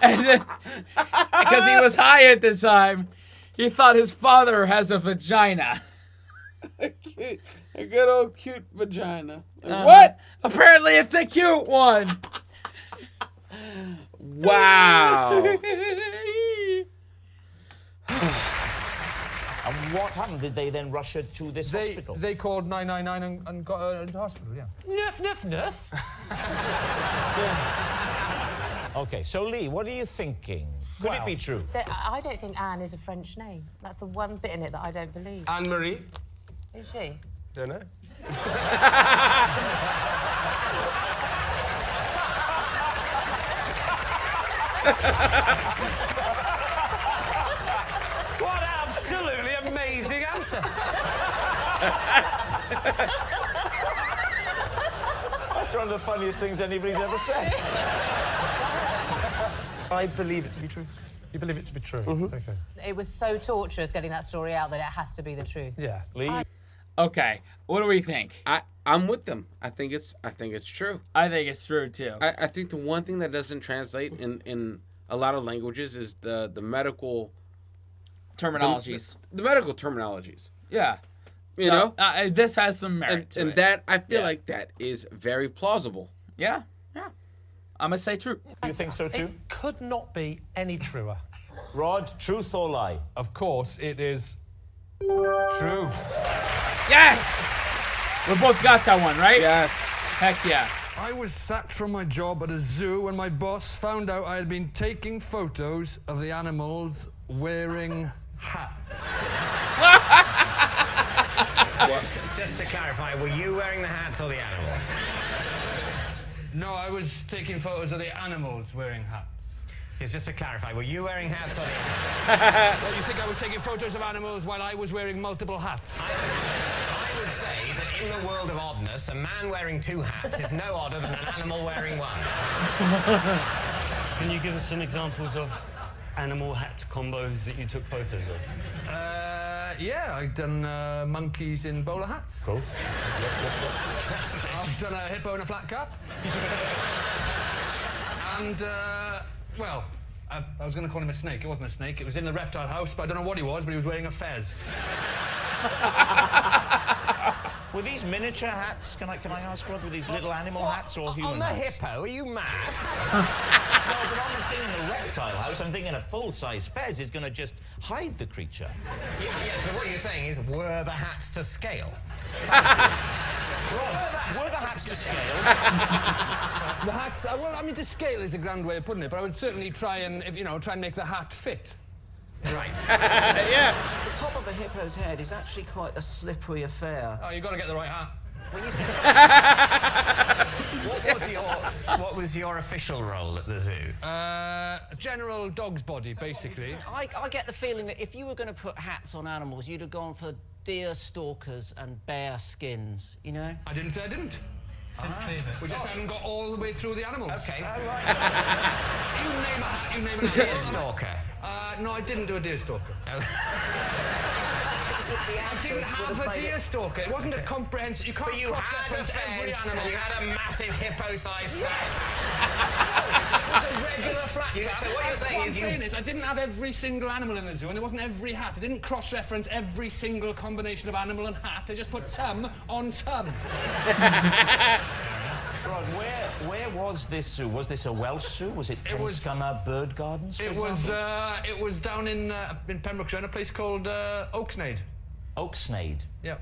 A: And then, because he was high at the time, he thought his father has a vagina.
B: A good old cute vagina. Like, what?
A: Apparently it's a cute one.
B: Wow.
C: And what happened? Did they then rush her to this hospital?
P: They called 999 and got her into hospital, yeah.
M: Nuff.
C: OK, so Lee, what are you thinking? Could it be true?
R: I don't think Anne is a French name. That's the one bit in it that I don't believe.
H: Anne-Marie?
R: Is she?
H: Don't know.
M: What an absolutely amazing answer.
C: That's one of the funniest things anybody's ever said.
H: I believe it to be true.
M: You believe it to be true?
H: Mm-hmm.
M: OK.
R: It was so torturous getting that story out that it has to be the truth.
M: Yeah.
C: Lee?
A: Okay, what do we think?
B: I'm with them. I think it's true.
A: I think it's true too.
B: I think the one thing that doesn't translate in a lot of languages is the medical
A: terminologies.
B: The medical terminologies.
A: Yeah.
B: You know?
A: This has some merit to
B: and
A: it.
B: that I feel like that is very plausible.
A: Yeah. I'm gonna say true.
C: You think so too?
M: It could not be any truer.
C: Rhod, truth or lie?
P: Of course, it is true.
A: Yes! We both got that one, right?
B: Yes.
A: Heck yeah.
G: I was sacked from my job at a zoo when my boss found out I had been taking photos of the animals wearing hats.
E: Just to clarify, were you wearing the hats or the animals?
P: No, I was taking photos of the animals wearing hats.
E: Yes, just to clarify, were you wearing hats or the animals?
P: Well, you think I was taking photos of animals while I was wearing multiple hats?
E: I would say that in the world of oddness, a man wearing 2 hats is no odder than an animal wearing 1.
K: Can you give us some examples of animal hat combos that you took photos of?
P: Yeah, I've done monkeys in bowler hats.
K: Of course.
P: I've done a hippo in a flat cap. And, well, I was going to call him a snake. It wasn't a snake. It was in the reptile house, but I don't know what he was, but he was wearing a fez.
C: Were these miniature hats? Can I ask, Rod, were these little animal hats or human
E: On the
C: hats?
E: hippo? Are you mad?
C: No, but on the thing in the reptile house, I'm thinking a full-size fez is going to just hide the creature.
E: Yeah, so what you're saying is, were the hats to scale?
C: Rod, were the hats to scale?
P: The hats, well, I mean, to scale is a grand way of putting it, but I would certainly try and, try and make the hat fit.
E: Right.
B: Yeah.
F: The top of a hippo's head is actually quite a slippery affair.
P: Oh, you've got to get the right hat.
E: When you what was your official role at the zoo?
P: General dog's body, basically.
F: I get the feeling that if you were going to put hats on animals, you'd have gone for deer stalkers and bear skins, you know?
P: I didn't say I didn't. We just haven't got all the way through the animals.
E: Okay.
P: You name a hat, you name a hat.
E: Deer stalker.
P: No, I didn't do a deer stalker.
F: Oh.
P: I didn't have a deer stalker. It wasn't a comprehensive. You can't
E: But you had a
P: cross-reference every
E: fez,
P: animal.
E: and you had a massive hippo-sized fez.
P: It's a regular flat cap.
E: So what you're saying is
P: I didn't have every single animal in the zoo, and it wasn't every hat. I didn't cross-reference every single combination of animal and hat. I just put some on some.
C: Rod, where was this zoo? Was this a Welsh zoo? Was it Pennscunner Bird Gardens, for example?
P: It was down in Pembrokeshire, in a place called Oaksnade.
C: Oaksnade?
P: Yeah.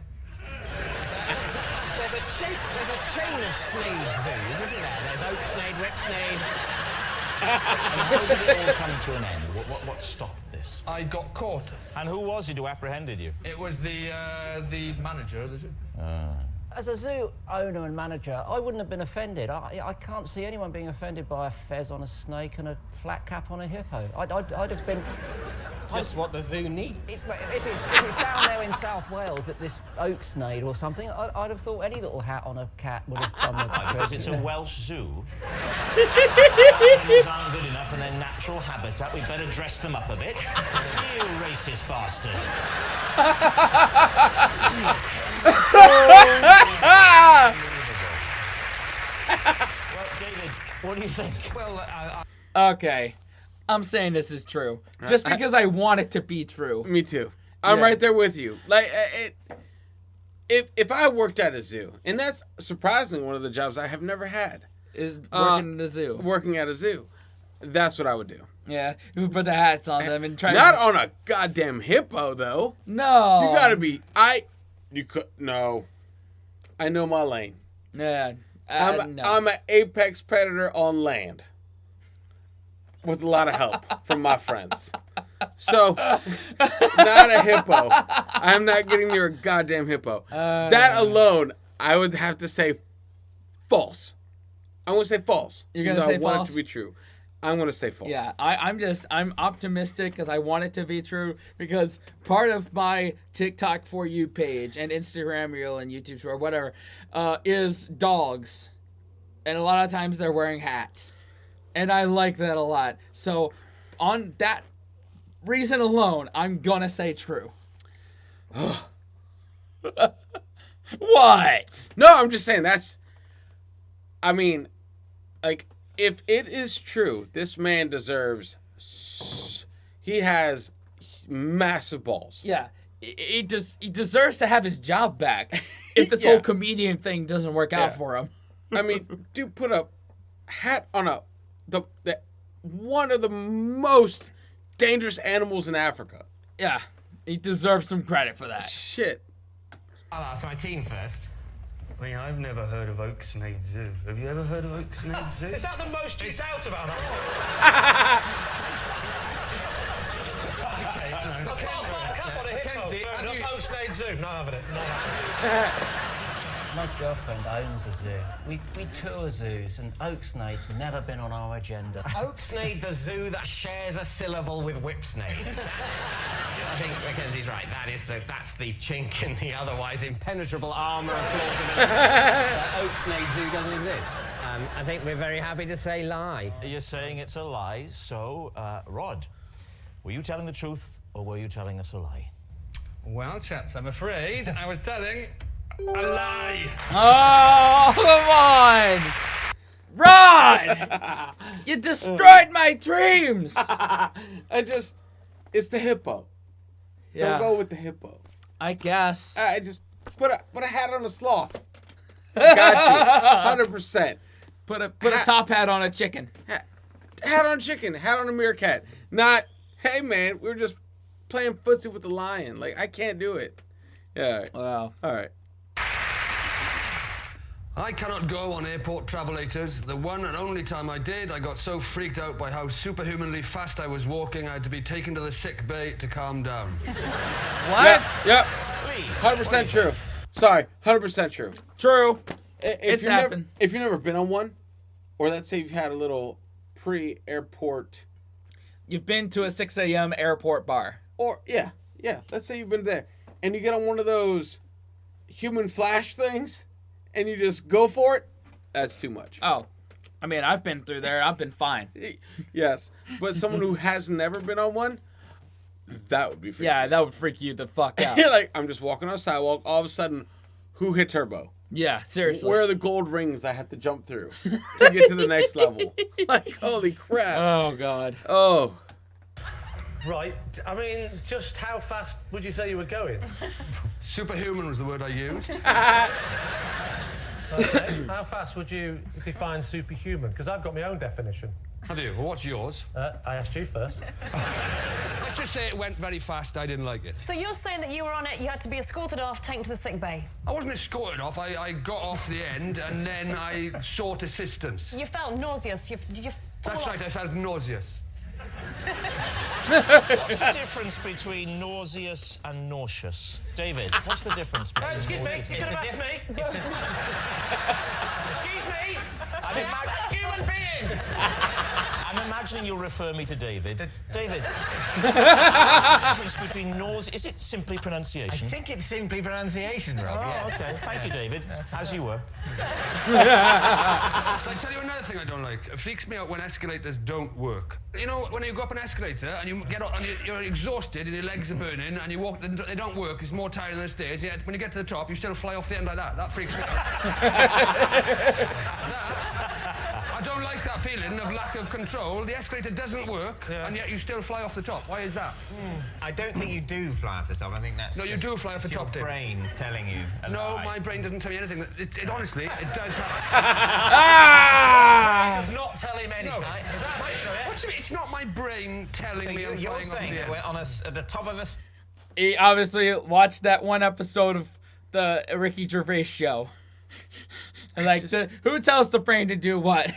E: There's a chain of snade zoos, isn't there? There's Oaksnade, Whipsnade.
C: And how did it all come to an end? What stopped this?
P: I got caught.
C: And who was it who apprehended you?
P: It was the manager of the zoo.
F: As a zoo owner and manager, I wouldn't have been offended. I can't see anyone being offended by a fez on a snake and a flat cap on a hippo. I'd have been...
E: Just what the zoo needs.
F: If it's down there in South Wales at this Oaksnade or something, I'd have thought any little hat on a cat would have done the trick.
C: Because it's a Welsh zoo. Animals aren't good enough in their natural habitat. We'd better dress them up a bit. You racist bastard. Well, David, what do you think?
E: Well,
A: Okay. I'm saying this is true. Just because I want it to be true.
B: Me too. I'm right there with you. Like, if I worked at a zoo, and that's surprisingly one of the jobs I have never had.
A: Is working at a zoo.
B: Working at a zoo. That's what I would do.
A: Yeah, we put the hats on them and try
B: Not
A: to...
B: on a goddamn hippo, though.
A: No.
B: You gotta be... No. I know my lane.
A: Yeah. No.
B: I'm an apex predator on land. With a lot of help from my friends. So, not a hippo. I'm not getting near a goddamn hippo. That alone, I would have to say false. I'm going to say false.
A: You're going to say
B: I want
A: false?
B: it to be true. I'm going to say false.
A: Yeah, I'm optimistic because I want it to be true, because part of my TikTok For You page and Instagram reel and YouTube or whatever is dogs. And a lot of times they're wearing hats. And I like that a lot. So on that reason alone, I'm going to say true. What?
B: No, I'm just saying I mean, like, if it is true, this man deserves... He has massive balls.
A: Yeah. He deserves to have his job back if this whole comedian thing doesn't work out for him.
B: I mean, dude, put a hat on one of the most dangerous animals in Africa.
A: Yeah. He deserves some credit for that.
B: Shit.
E: I'll ask my team first.
K: I mean, I've never heard of Oaksnade Zoo. Have you ever heard of Oaksnade Zoo?
M: Is that the most you doubt about that song? I can't put a hippo.
P: Kenzie,
M: Fair enough. Oaksnade Zoo. Not having it.
F: My girlfriend owns a zoo. We tour zoos, and Oaksnade's never been on our agenda.
E: Oaksnade, the zoo that shares a syllable with Whipsnade. I think Mackenzie's right. That's the chink in the otherwise impenetrable armour of plausibility. Oaksnade Zoo doesn't exist. I think we're very happy to say lie.
C: You're saying it's a lie, so, Rhod, were you telling the truth or were you telling us a lie?
P: Well, chaps, I'm afraid I was telling a lie.
A: Oh, come on! Rhod! You destroyed my dreams!
B: It's the hippo.
A: Yeah.
B: Don't go with the hippo.
A: I guess.
B: I just put a hat on a sloth. Got you. 100%.
A: Put a top hat on a chicken.
B: Hat on a chicken. Hat on a meerkat. Not, hey man, we were just playing footsie with the lion. Like, I can't do it. Yeah.
A: Wow.
B: All right.
G: I cannot go on airport travelators. The one and only time I did, I got so freaked out by how superhumanly fast I was walking, I had to be taken to the sick bay to calm down.
A: What?
B: Yep. 100% true. Sorry, 100% true.
A: True.
B: It's happened. If you've never been on one, or let's say you've had a little pre-airport...
A: You've been to a 6 a.m. airport bar.
B: Or, yeah, let's say you've been there, and you get on one of those human flash things, and you just go for it, that's too much.
A: Oh, I mean, I've been through there. I've been fine.
B: Yes, but someone who has never been on one, that would be freaky.
A: Yeah, that would freak you the fuck out.
B: You're like, I'm just walking on a sidewalk, all of a sudden, who hit turbo?
A: Yeah, seriously.
B: Where are the gold rings I have to jump through to get to the next level? Like, holy crap.
A: Oh, God.
B: Oh.
M: Right. I mean, just how fast would you say you were going?
G: Superhuman was the word I used.
M: Okay. How fast would you define superhuman? Because I've got my own definition.
G: Have you? Well, what's yours?
M: I asked you first.
G: Let's just say it went very fast. I didn't like it.
O: So you're saying that you were on it, you had to be escorted off, taken to the sick bay?
G: I wasn't escorted off. I got off the end and then I sought assistance.
O: You felt nauseous. Did you fall
G: That's
O: off?
G: right. I felt nauseous.
C: What's the difference between nauseous and nauseous? David, what's the difference between
M: Excuse me,
C: nauseous
M: you
C: and...
M: could have asked me. Excuse me. I'm a human being.
C: I'm imagining you'll refer me to David. David, what's the difference between nausea? Is it simply pronunciation?
E: I think it's simply pronunciation, Rob.
C: Oh, okay. Thank you, David. As you were.
G: Shall I tell you another thing I don't like? It freaks me out when escalators don't work. You know, when you go up an escalator and you get up and you're exhausted and your legs are burning and you walk, they don't work, it's more tiring than the stairs, yet when you get to the top, you still fly off the end like that. That freaks me out. I don't like that feeling of lack of control. The escalator doesn't work, and yet you still fly off the top. Why is that?
E: I don't think you do fly off the top. I think that's
G: No, you do fly off the top,
E: your
G: Dave.
E: brain telling you a
G: No,
E: lie.
G: my brain doesn't tell me anything. It honestly, it does
M: It does not tell him anything.
G: No.
M: Is that what
G: What do you mean? It's not my brain telling me I'm
E: You're
G: flying off
E: saying
G: the
E: that
G: end.
E: we're on at the top of a...
A: He obviously watched that one episode of the Ricky Gervais show. And like, who tells the brain to do what?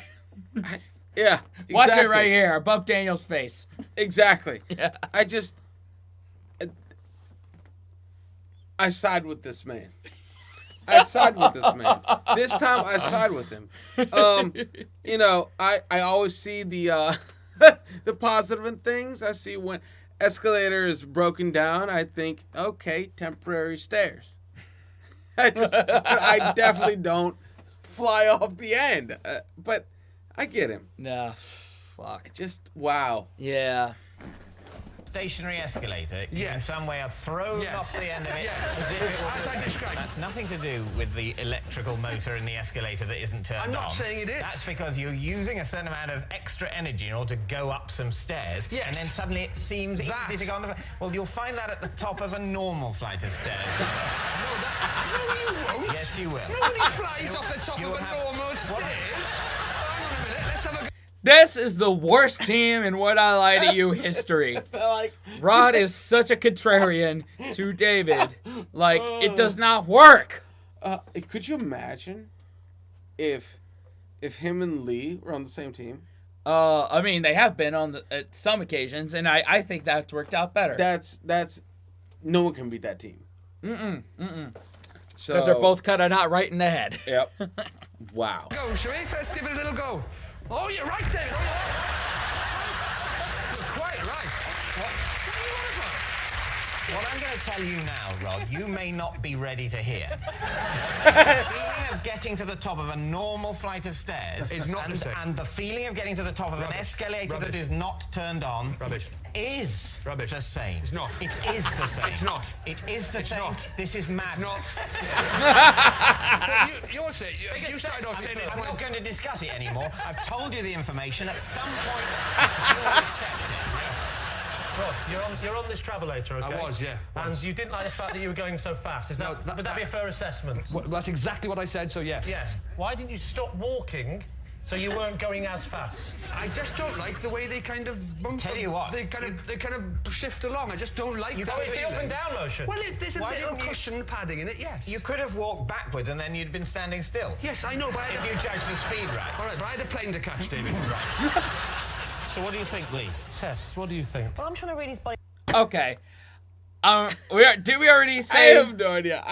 B: Yeah.
A: Watch it
B: exactly.
A: right here, above Daniel's face.
B: Exactly.
A: Yeah.
B: I side with this man. I side with this man. This time I side with him. You know, I always see the the positive in things. I see when escalator is broken down, I think, okay, temporary stairs. But I definitely don't fly off the end. But I get him.
A: Nah, fuck.
B: Just, wow.
A: Yeah.
E: Stationary escalator, you in some way are thrown off the end of it as if it were...
G: As I described.
E: That's nothing to do with the electrical motor in the escalator that isn't turned on.
G: I'm not saying it is.
E: That's because you're using a certain amount of extra energy in order to go up some stairs.
G: Yes.
E: And then suddenly it seems easy to go on the... Well, you'll find that at the top of a normal flight of stairs.
G: No, you won't.
E: Yes, you will.
G: Nobody flies off the top of a normal stairs. Hang on a minute, let's have a go.
A: This is the worst team in What I Lie to You history. Rhod is such a contrarian to David. Like, it does not work.
B: Could you imagine if him and Lee were on the same team?
A: I mean, they have been on at some occasions, and I think that's worked out better.
B: That's no one can beat that team. So
A: Because they're both kind of not right in the head.
B: Yep. Wow.
P: Go, shall we? Let's give it a little go. Oh, you're right, David. Oh, you're quite right.
E: What I'm going to tell you now, Rod, you may not be ready to hear. The feeling of getting to the top of a normal flight of stairs
P: is not the same.
E: And the feeling of getting to the top of an escalator that is not turned on is the same.
P: It's not.
E: It is the same.
P: It's not.
E: It is the
P: It's
E: same.
P: not.
E: This is madness.
P: You're saying... You started off saying
E: I'm not going to discuss it anymore. I've told you the information. At some point, you'll accept it.
S: Rod, you're on this travelator, okay?
P: I was, yeah.
S: And you didn't like the fact that you were going so fast. Would that be a fair assessment?
P: Well, that's exactly what I said, so yes.
S: Yes. Why didn't you stop walking so you weren't going as fast?
P: I just don't like the way they kind of bump.
E: Tell you what.
P: They kind of shift along. I just don't like that.
S: Oh, it's the
P: feeling.
S: up and down motion.
P: Well, there's a little cushion padding in it, yes.
E: You could have walked backwards and then you'd been standing still.
P: Yes, I know, but
E: if you judge the speed right.
P: All right, but I had a plane to catch, David.
E: Right.
C: So what do you think, Lee?
S: Tess, what do you think?
O: Well, I'm trying to read his body.
A: Okay. Did we already say?
B: I have no idea.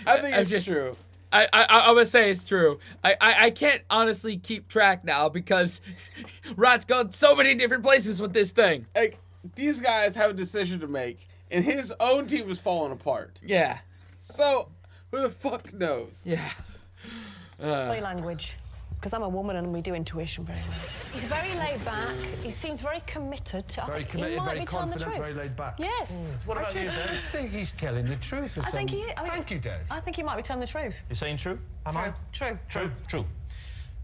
B: I think it's true.
A: I would say it's true. I can't honestly keep track now because Rhod's gone so many different places with this thing.
B: Like, these guys have a decision to make, and his own team is falling apart.
A: Yeah.
B: So, who the fuck knows?
A: Yeah.
O: Body language. Because I'm a woman and we do intuition very well. He's very laid back. He seems very committed.
P: Very committed, very confident, very laid back.
O: Yes.
S: What about you, Des?
M: I just think he's telling the truth.
O: I think he is.
P: Thank you, Des.
O: I think he might be telling the truth.
C: You're saying true?
S: Am I?
O: True.
C: True.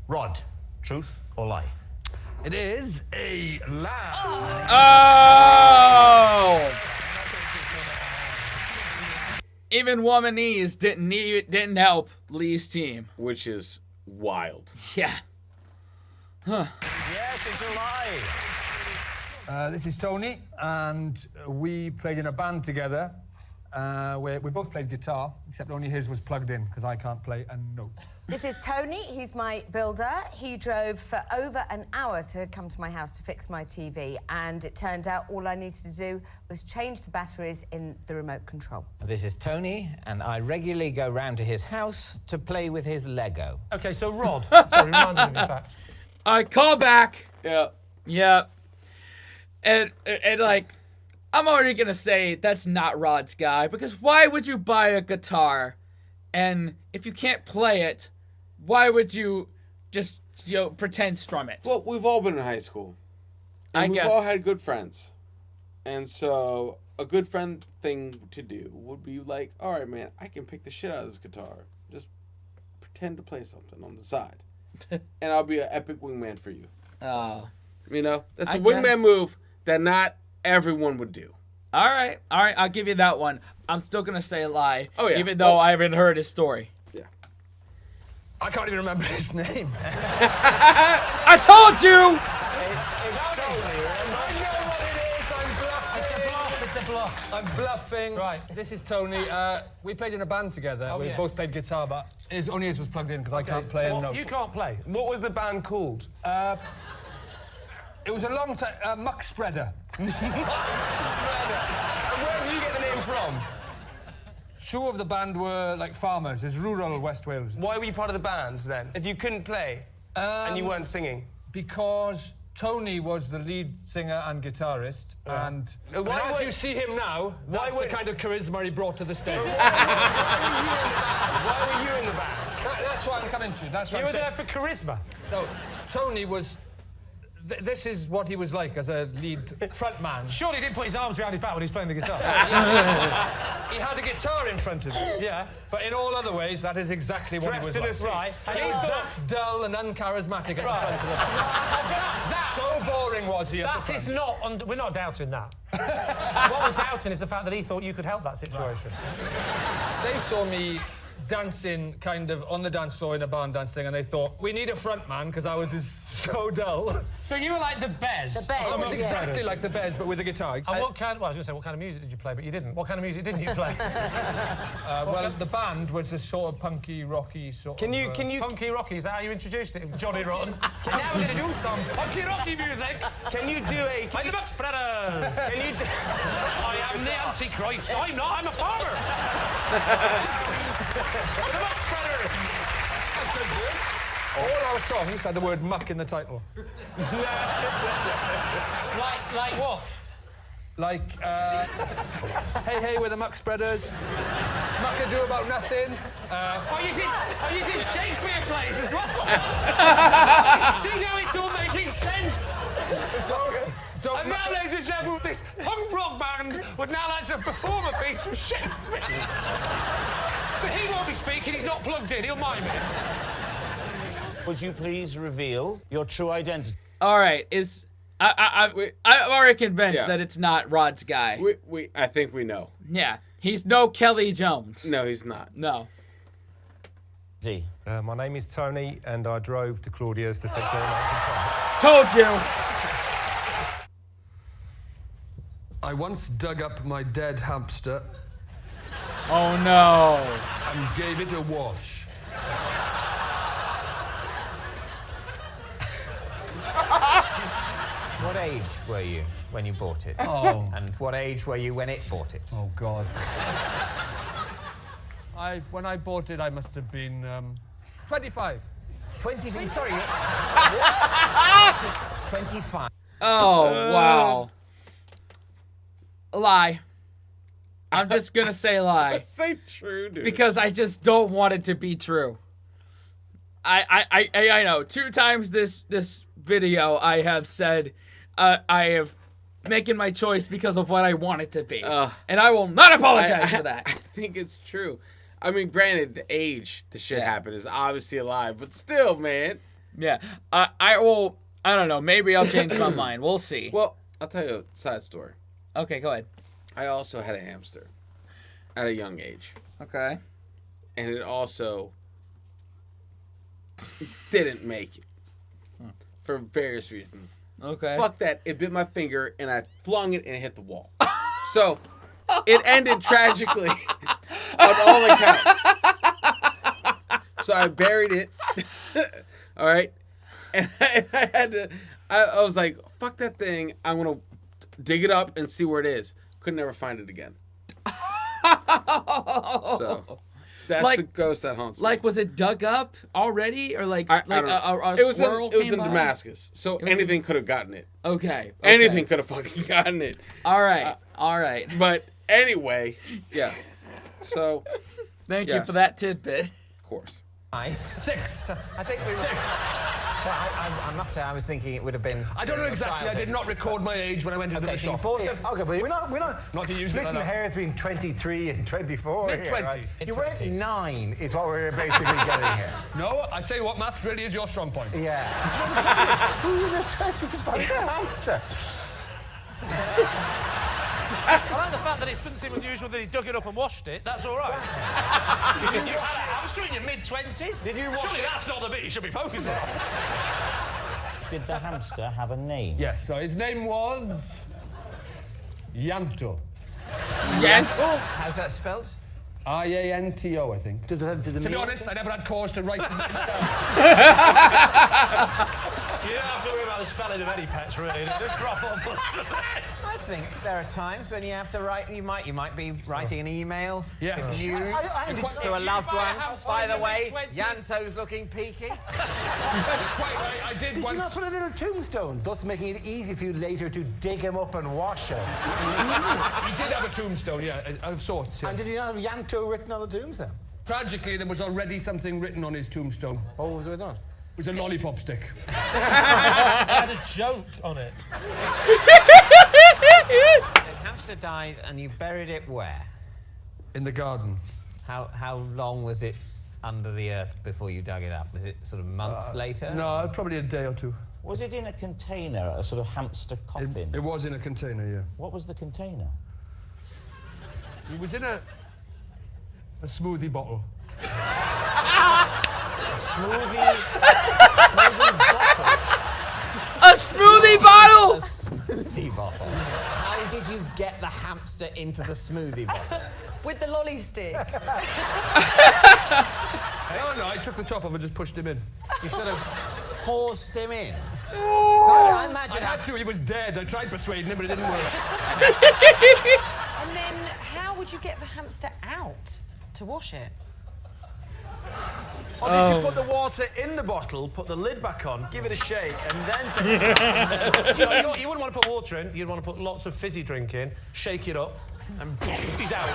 C: Rod, truth or lie?
P: It is a lie.
A: Oh! Even womanese didn't help Lee's team.
B: Which is wild.
A: Yeah. Huh.
C: Yes, it's a lie.
P: This is Tony, and we played in a band together. We both played guitar, except only his was plugged in, because I can't play a note.
R: This is Tony. He's my builder. He drove for over an hour to come to my house to fix my TV, and it turned out all I needed to do was change the batteries in the remote control.
E: This is Tony, and I regularly go round to his house to play with his Lego.
S: OK, so Rod. Sorry, remind me of the fact.
A: Call back.
B: Yeah.
A: Yeah. And like, I'm already gonna say that's not Rhod's guy, because why would you buy a guitar, and if you can't play it, why would you just pretend strum it?
B: Well, we've all been in high school. And we've all had good friends. And so a good friend thing to do would be like, all right, man, I can pick the shit out of this guitar. Just pretend to play something on the side. And I'll be an epic wingman for you.
A: Oh.
B: You know? That's a wingman move that not everyone would do.
A: All right, I'll give you that one. I'm still gonna say a lie.
B: Oh, yeah.
A: Even though I haven't heard his story.
B: Yeah.
P: I can't even remember his name.
A: I told you!
E: It's Tony.
P: I know what it is. I'm bluffing.
S: It's a bluff.
P: I'm bluffing. Right, this is Tony. We played in a band together. We both played guitar, but only his was plugged in because I can't play a note.
S: You can't play.
H: What was the band called?
P: It was a long time. Muck Spreader.
H: And where did you get the name from?
P: Two of the band were like farmers. It's rural West Wales.
H: Why were you part of the band then? If you couldn't play and you weren't singing?
P: Because Tony was the lead singer and guitarist, and as you see him now, that's the kind of charisma he brought to the stage.
H: Why were you in the band?
P: That's what I'm coming to. That's what
S: You were there for charisma.
P: No, Tony was. This is what he was like as a lead front man.
S: Surely he didn't put his arms behind his back when he was playing the guitar.
P: He had a guitar in front of him.
S: Yeah.
P: But in all other ways, that is exactly what
H: Dressed
P: he
H: in a
P: was
H: suit.
P: like.
S: Right.
P: And he was that dull and uncharismatic at the front of the So boring was he at the front.
S: That is not... We're not doubting that. What we're doubting is the fact that he thought you could help that situation.
P: They saw me dancing kind of on the dance floor in a barn dance thing, and they thought, we need a front man, because ours is so dull.
H: So you were like the Bez?
O: The Bez,
P: I was exactly like the Bez, but with a guitar.
H: And what kind, well, I was going to say, what kind of music did you play, but you didn't. What kind of music didn't you play?
P: Well, the band was a sort of punky, rocky sort of...
H: Can you... Punky rocky, is that how you introduced it, Johnny Rotten? And now we're going to do some punky rocky music.
S: Can you do a...
H: Like the Buck Spreaders.
S: Can you do...
H: I am the Antichrist. I'm not, I'm a farmer. The Buck Spreaders.
P: All our songs had the word muck in the title.
H: Like what?
P: Like, hey, hey, we're the muck spreaders. Muck ado about nothing.
H: You did Shakespeare plays as well. See now it's all making sense. And now, ladies and gentlemen, this punk rock band would now like to perform a piece from Shakespeare. But he won't be speaking, he's not plugged in, he'll mime it.
C: Would you please reveal your true identity?
A: All right, I'm already convinced that it's not Rhod's guy.
B: I think we know.
A: Yeah, he's no Kelly Jones.
B: No, he's not.
A: No.
S: My name is Tony, and I drove to Claudia's to fix her.
A: Told you.
G: I once dug up my dead hamster.
A: Oh no.
G: And gave it a wash.
E: What age were you when you bought it?
P: Oh.
E: And what age were you when it bought it?
P: Oh, God. When I bought it, I must have been 25.
E: 25? Sorry. 25.
A: Oh, wow. Lie. I'm just gonna say lie.
B: Say true, dude.
A: Because I just don't want it to be true. I know. 2 times this video I have said I have making my choice because of what I want it to be. And I will not apologize for that.
B: I think it's true. I mean, granted, the age the shit happened is obviously a lie, but still, man.
A: Yeah. I will, I don't know, maybe I'll change my mind. We'll see.
B: Well, I'll tell you a side story.
A: Okay, go ahead.
B: I also had a hamster at a young age.
A: Okay.
B: And it also didn't make it for various reasons.
A: Okay.
B: Fuck that. It bit my finger, and I flung it, and it hit the wall. So, it ended tragically on all accounts. So I buried it. All right? And I had to... I was like, fuck that thing. I'm going to dig it up and see where it is. Could never find it again. So... That's the ghost that haunts me.
A: Like, was it dug up already, or like
B: I don't know.
A: a
B: It was in
A: by?
B: Damascus, so anything could have gotten it.
A: Okay.
B: Anything could have fucking gotten it.
A: All right. All right.
B: But anyway, yeah. So,
A: thank you for that tidbit.
B: Of course.
P: 6.
E: So I think we were... So I must say, I was thinking it would have been...
P: I don't know exactly. I did not record my age when I went into the shop.
E: You bought it...
S: Okay, but we're not
P: Not to use
S: splitting
P: it,
S: hairs between 23 and 24 here,
P: Mid-20s.
S: right? You weren't 9, is what we're basically getting here.
P: No, I tell you what, maths really is your strong point.
S: Yeah. Who in the 20s buys a hamster?
I: I like the fact that it doesn't seem unusual that he dug it up and washed it. That's all right. You had a hamster in your mid-20s?
H: Did you wash
I: Surely
H: it?
I: that's not the bit you should be focusing on.
C: Did the hamster have a name?
P: Yes, so his name was... Yanto.
A: Yanto?
E: How's that spelled?
P: I-A-N-T-O, I think.
S: Does it
P: To be honest, I never had cause to write the name down.
I: You don't have to worry about the spelling of any pets, really. They just crop on.
E: I think there are times when you have to write... You might be writing an email
P: Yeah.
E: with news to a loved one. By the way, Yanto's looking peaky.
P: I did
S: Did
P: once...
S: you not put a little tombstone, thus making it easy for you later to dig him up and wash him?
P: He did have a tombstone, yeah, of sorts. Yes.
S: And did he not have Yanto written on the tombstone?
P: Tragically, there was already something written on his tombstone.
S: What was it on?
P: It was a lollipop stick.
I: It had a joke on it.
E: The hamster died and you buried it where?
P: In the garden.
E: How long was it under the earth before you dug it up? Was it sort of months later?
P: No, probably a day or two.
C: Was it in a container, a sort of hamster coffin?
P: It was in a container, yeah.
C: What was the container?
P: It was in a smoothie bottle.
C: Smoothie bottle.
A: A smoothie bottle?
E: A smoothie bottle. How did you get the hamster into the smoothie bottle?
O: With the lolly stick.
P: No, I took the top off and just pushed him in.
E: You sort of forced him in. So I imagine
P: I had to. He was dead. I tried persuading him, but it didn't work.
O: And then, how would you get the hamster out to wash it?
H: Or did you put the water in the bottle, put the lid back on, give it a shake, and then take it out?
I: You wouldn't want to put water in. You'd want to put lots of fizzy drink in, shake it up, and he's out.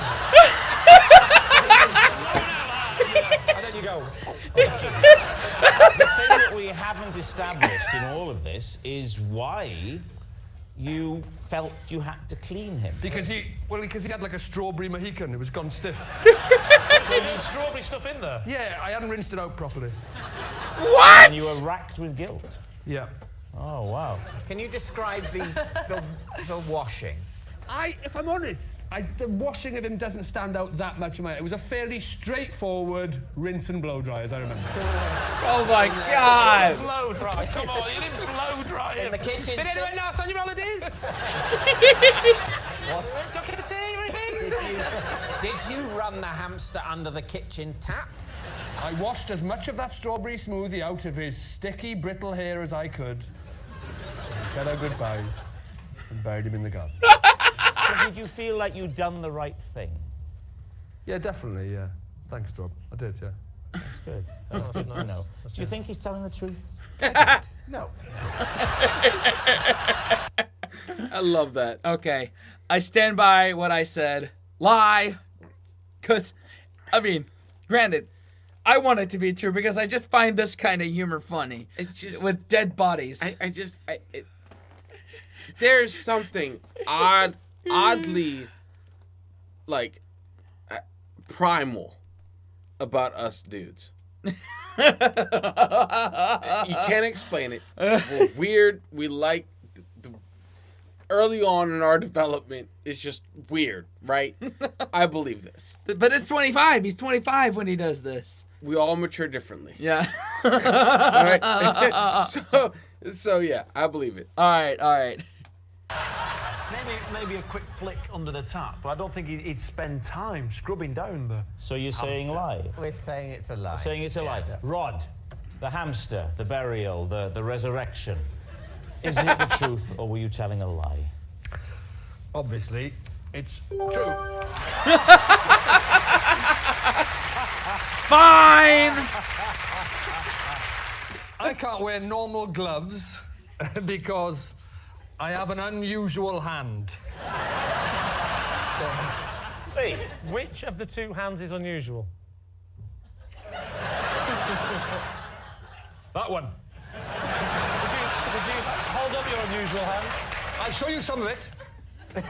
I: And then you go.
C: The thing that we haven't established in all of this is why you felt you had to clean him.
P: Because he had like a strawberry Mohican. It was gone stiff.
I: So you had strawberry stuff in there?
P: Yeah, I hadn't rinsed it out properly.
A: What?
C: And you were racked with guilt.
P: Yeah.
C: Oh, wow.
E: Can you describe the washing?
P: If I'm honest, the washing of him doesn't stand out that much in my head. It was a fairly straightforward rinse and blow dry, as I remember.
A: Oh my God!
I: Blow dry. Come on, you didn't blow dry him.
E: In the kitchen.
I: Been anywhere nice on your holidays? Chocolate and tea or anything?
E: Did you run the hamster under the kitchen tap?
P: I washed as much of that strawberry smoothie out of his sticky, brittle hair as I could. Said our goodbyes and buried him in the garden.
C: So did you feel like you'd done the right thing?
P: Yeah, definitely, yeah. Thanks, Rob. I did, yeah.
C: That's good. That's good to know. Do you think he's telling the truth?
E: No.
B: I love that.
A: Okay. I stand by what I said. Lie. Because, I mean, granted, I want it to be true because I just find this kind of humor funny.
B: It just,
A: with dead bodies.
B: There's something oddly, like, primal about us dudes. You can't explain it. We're weird. We like early on in our development. It's just weird, right? I believe this.
A: But it's 25. He's 25 when he does this.
B: We all mature differently.
A: Yeah.
B: All right. So yeah, I believe it.
A: All right.
H: Maybe a quick flick under the tap, but I don't think he'd spend time scrubbing down the
C: So you're saying lie?
E: We're saying it's a lie.
C: Saying it's a lie. Yeah. Rhod, the hamster, the burial, the resurrection. Is it the truth, or were you telling a lie?
P: Obviously, it's true.
A: Fine!
P: I can't wear normal gloves because I have an unusual hand.
I: Hey, which of the two hands is unusual?
P: That one.
I: Would you hold up your unusual hand?
P: I'll show you some of it.
I: I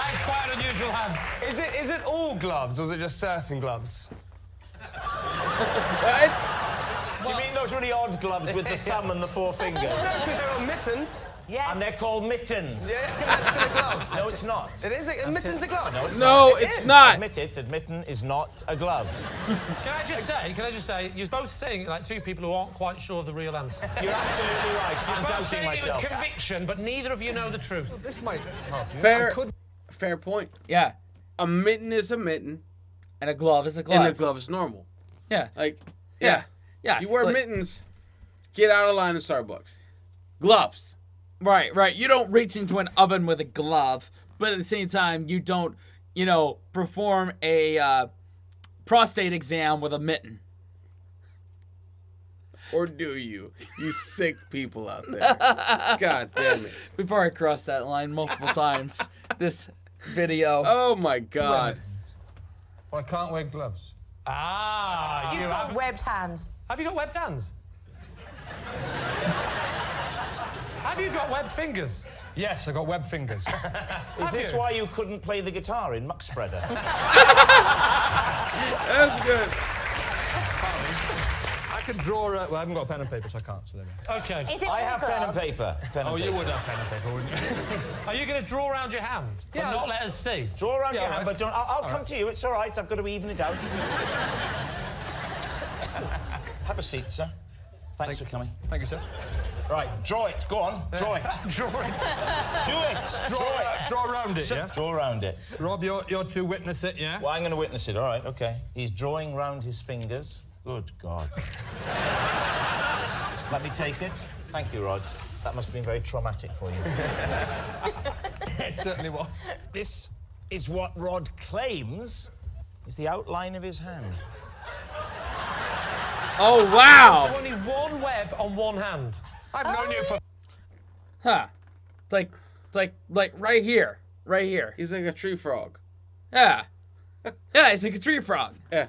I: have quite an unusual hand.
H: Is it all gloves, or is it just certain gloves?
C: Do you mean those really odd gloves with the thumb and the four fingers?
H: No, because they're all mittens.
R: Yes.
C: And they're called mittens.
H: Yeah, that's a glove.
C: No, it's not.
H: It is. A mitten's a glove.
C: No, it's
B: No,
C: not.
B: it's not.
C: Admit it. Admitten is not a glove.
I: Can I just say, you're both saying like two people who aren't quite sure of the real answer.
C: You're absolutely right. I'm
I: You're both
C: doubting
I: saying
C: myself.
I: it with conviction, but neither of you know the truth.
P: This might help you.
B: Fair point.
A: Yeah.
B: A mitten is a mitten,
A: And a glove is a glove.
B: and a glove is normal.
A: Yeah.
B: Like,
A: Yeah. Yeah.
B: you wear
A: Look,
B: mittens, get out of line at Starbucks. Gloves.
A: Right. You don't reach into an oven with a glove, but at the same time, you don't, perform a prostate exam with a mitten.
B: Or do you? You sick people out there. God damn it.
A: We've already crossed that line multiple times. This video.
B: Oh my God.
P: Well, I can't wear gloves.
I: Ah,
R: You've got webbed hands.
I: Have you got webbed hands? Have you got webbed fingers?
P: Yes, I got webbed fingers.
C: Is this why you couldn't play the guitar in Muck Spreader?
B: That's good.
H: I
P: I could draw a... Well, I haven't got a pen and paper, so I can't. So there we go.
I: Okay.
R: Is it
C: I
R: all
C: have pen and
R: gloves?
C: paper.
P: You would have pen and paper, wouldn't you?
I: Are you going to draw around your hand?
P: Yeah.
I: But not let us see?
C: Draw around your
P: all
C: hand,
P: right.
C: but don't. I'll come to you. It's all right. I've got to even it out. Have a seat, sir. Thanks for coming.
P: Thank you, sir.
C: Right, draw it. Go on. Draw it.
P: Draw it.
C: Do it. Draw it.
P: Draw around it, yeah?
C: Draw around it.
P: Rob, you're to witness it, yeah?
C: Well, I'm going to witness it. All right, OK. He's drawing round his fingers. Good God. Let me take it. Thank you, Rod. That must have been very traumatic for you.
P: It certainly was.
C: This is what Rod claims is the outline of his hand.
A: Oh, wow.
I: So only one web on one hand.
P: I've known you for...
A: Huh. It's like right here. Right here.
B: He's like a tree frog.
A: Yeah. Yeah, he's like a tree frog.
B: Yeah.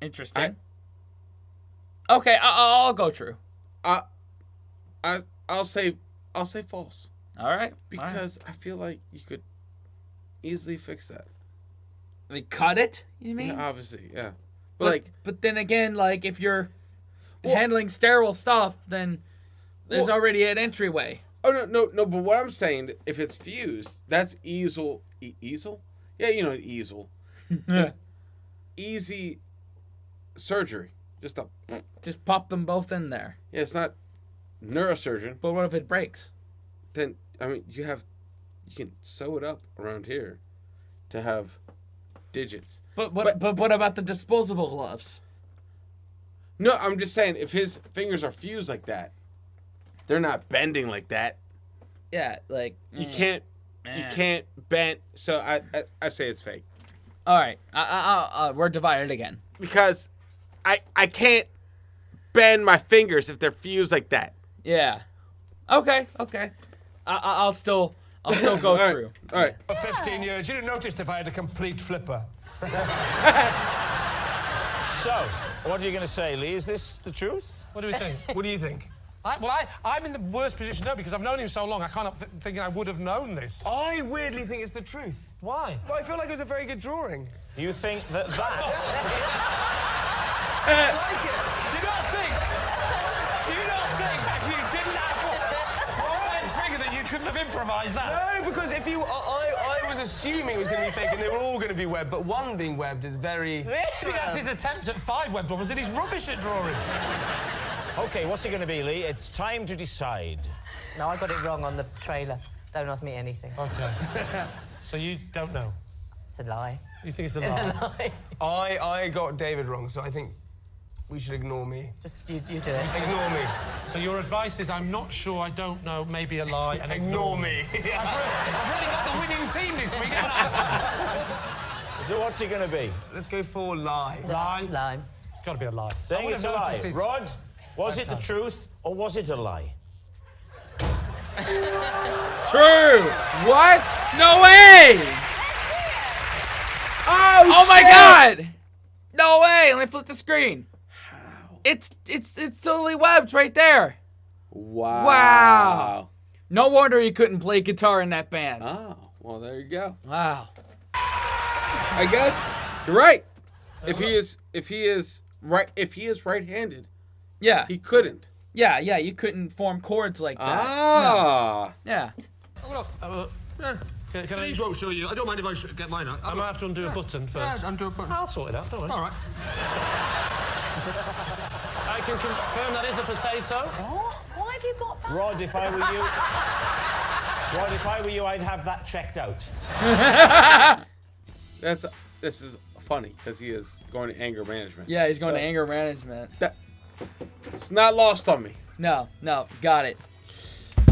A: Interesting. Okay, I'll go true.
B: I'll say false.
A: All right.
B: Because I feel like you could easily fix that.
A: I mean, cut it, you mean?
B: Yeah, obviously, yeah.
A: But then again, like, if you're handling sterile stuff, then there's already an entryway.
B: Oh, no, but what I'm saying, if it's fused, that's easel? Yeah, you know, easel. Easy surgery.
A: Just pop them both in there.
B: Yeah, it's not neurosurgeon.
A: But what if it breaks?
B: Then, I mean, you can sew it up around here to have digits.
A: But what about the disposable gloves?
B: No, I'm just saying, if his fingers are fused like that, they're not bending like that.
A: Yeah, like
B: you can't bend. So I say it's fake.
A: All right, we're divided again
B: Because I can't bend my fingers if they're fused like that.
A: Yeah. Okay. I'll still go
B: All
A: true.
B: All right.
P: For 15 years, you'd have noticed if I had a complete flipper.
C: So, what are you going to say, Lee? Is this the truth?
I: What do we think?
P: What do you think?
I: I'm in the worst position now because I've known him so long. I can't thinking I would have known this.
H: I weirdly think it's the truth.
I: Why?
H: Well, I feel like it was a very good drawing.
C: You think that?
H: I like it.
I: Do you not think if you didn't have one web finger that you couldn't have improvised that?
H: No, because if you... I was assuming it was going to be fake and they were all going to be webbed, but one being webbed is very...
I: Maybe that's his attempt at 5 web drawings and he's rubbish at drawing.
C: OK, what's it going to be, Lee? It's time to decide.
N: No, I got it wrong on the trailer. Don't ask me anything.
I: OK. So you don't know?
N: It's a lie.
I: You think it's a
N: It's
I: lie?
N: a lie.
H: I got David wrong, so I think we should ignore me.
N: Just you do it.
H: Ignore me.
I: So your advice is I'm not sure, I don't know, maybe a lie, and
H: Ignore me.
I: I've really got the winning team this week, haven't I?
C: So what's it going to be?
H: Let's go for lie.
I: Lie?
N: Lie.
I: It's got to be a lie.
C: Saying it's a lie. Rod, was it the
I: Fantastic.
C: truth or was it a lie?
A: True. What? No way. Oh my God. No way. Let me flip the screen. How? It's totally webbed right there. Wow. No wonder he couldn't play guitar in that band.
B: Oh, well, there you go.
A: Wow.
B: I guess you're right. If he is right-handed,
A: Yeah.
B: he couldn't.
A: Yeah, you couldn't form chords like that.
B: Ah.
A: No. Yeah.
P: Can I won't show you. I don't mind if I get mine out.
I: I might have to undo a button first.
P: Yeah, undo a button.
I: I'll sort it out, don't worry.
P: All right.
I: I can confirm that is a potato.
O: Why have you got that?
C: Rod, if I were you, I'd have that checked out.
B: This is funny because he is going to anger management.
A: Yeah, he's going to anger management.
B: It's not lost on me.
A: No, got it.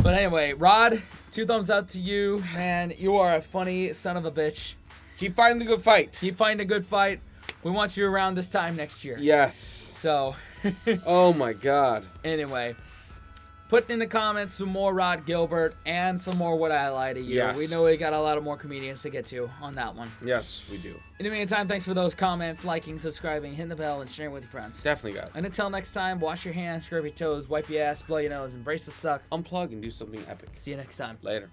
A: But anyway, Rod, 2 thumbs up to you, man. You are a funny son of a bitch.
B: Keep fighting the good fight.
A: Keep fighting a good fight. We want you around this time next year.
B: Yes.
A: So.
B: Oh my God.
A: Anyway, put in the comments some more Rhod Gilbert and some more Would I Lie to You.
B: Yes.
A: We know we got a lot of more comedians to get to on that one.
B: Yes, we do.
A: In the meantime, thanks for those comments, liking, subscribing, hitting the bell, and sharing with your friends.
B: Definitely, guys.
A: And until next time, wash your hands, scrub your toes, wipe your ass, blow your nose, embrace the suck.
B: Unplug and do something epic.
A: See you next time.
B: Later.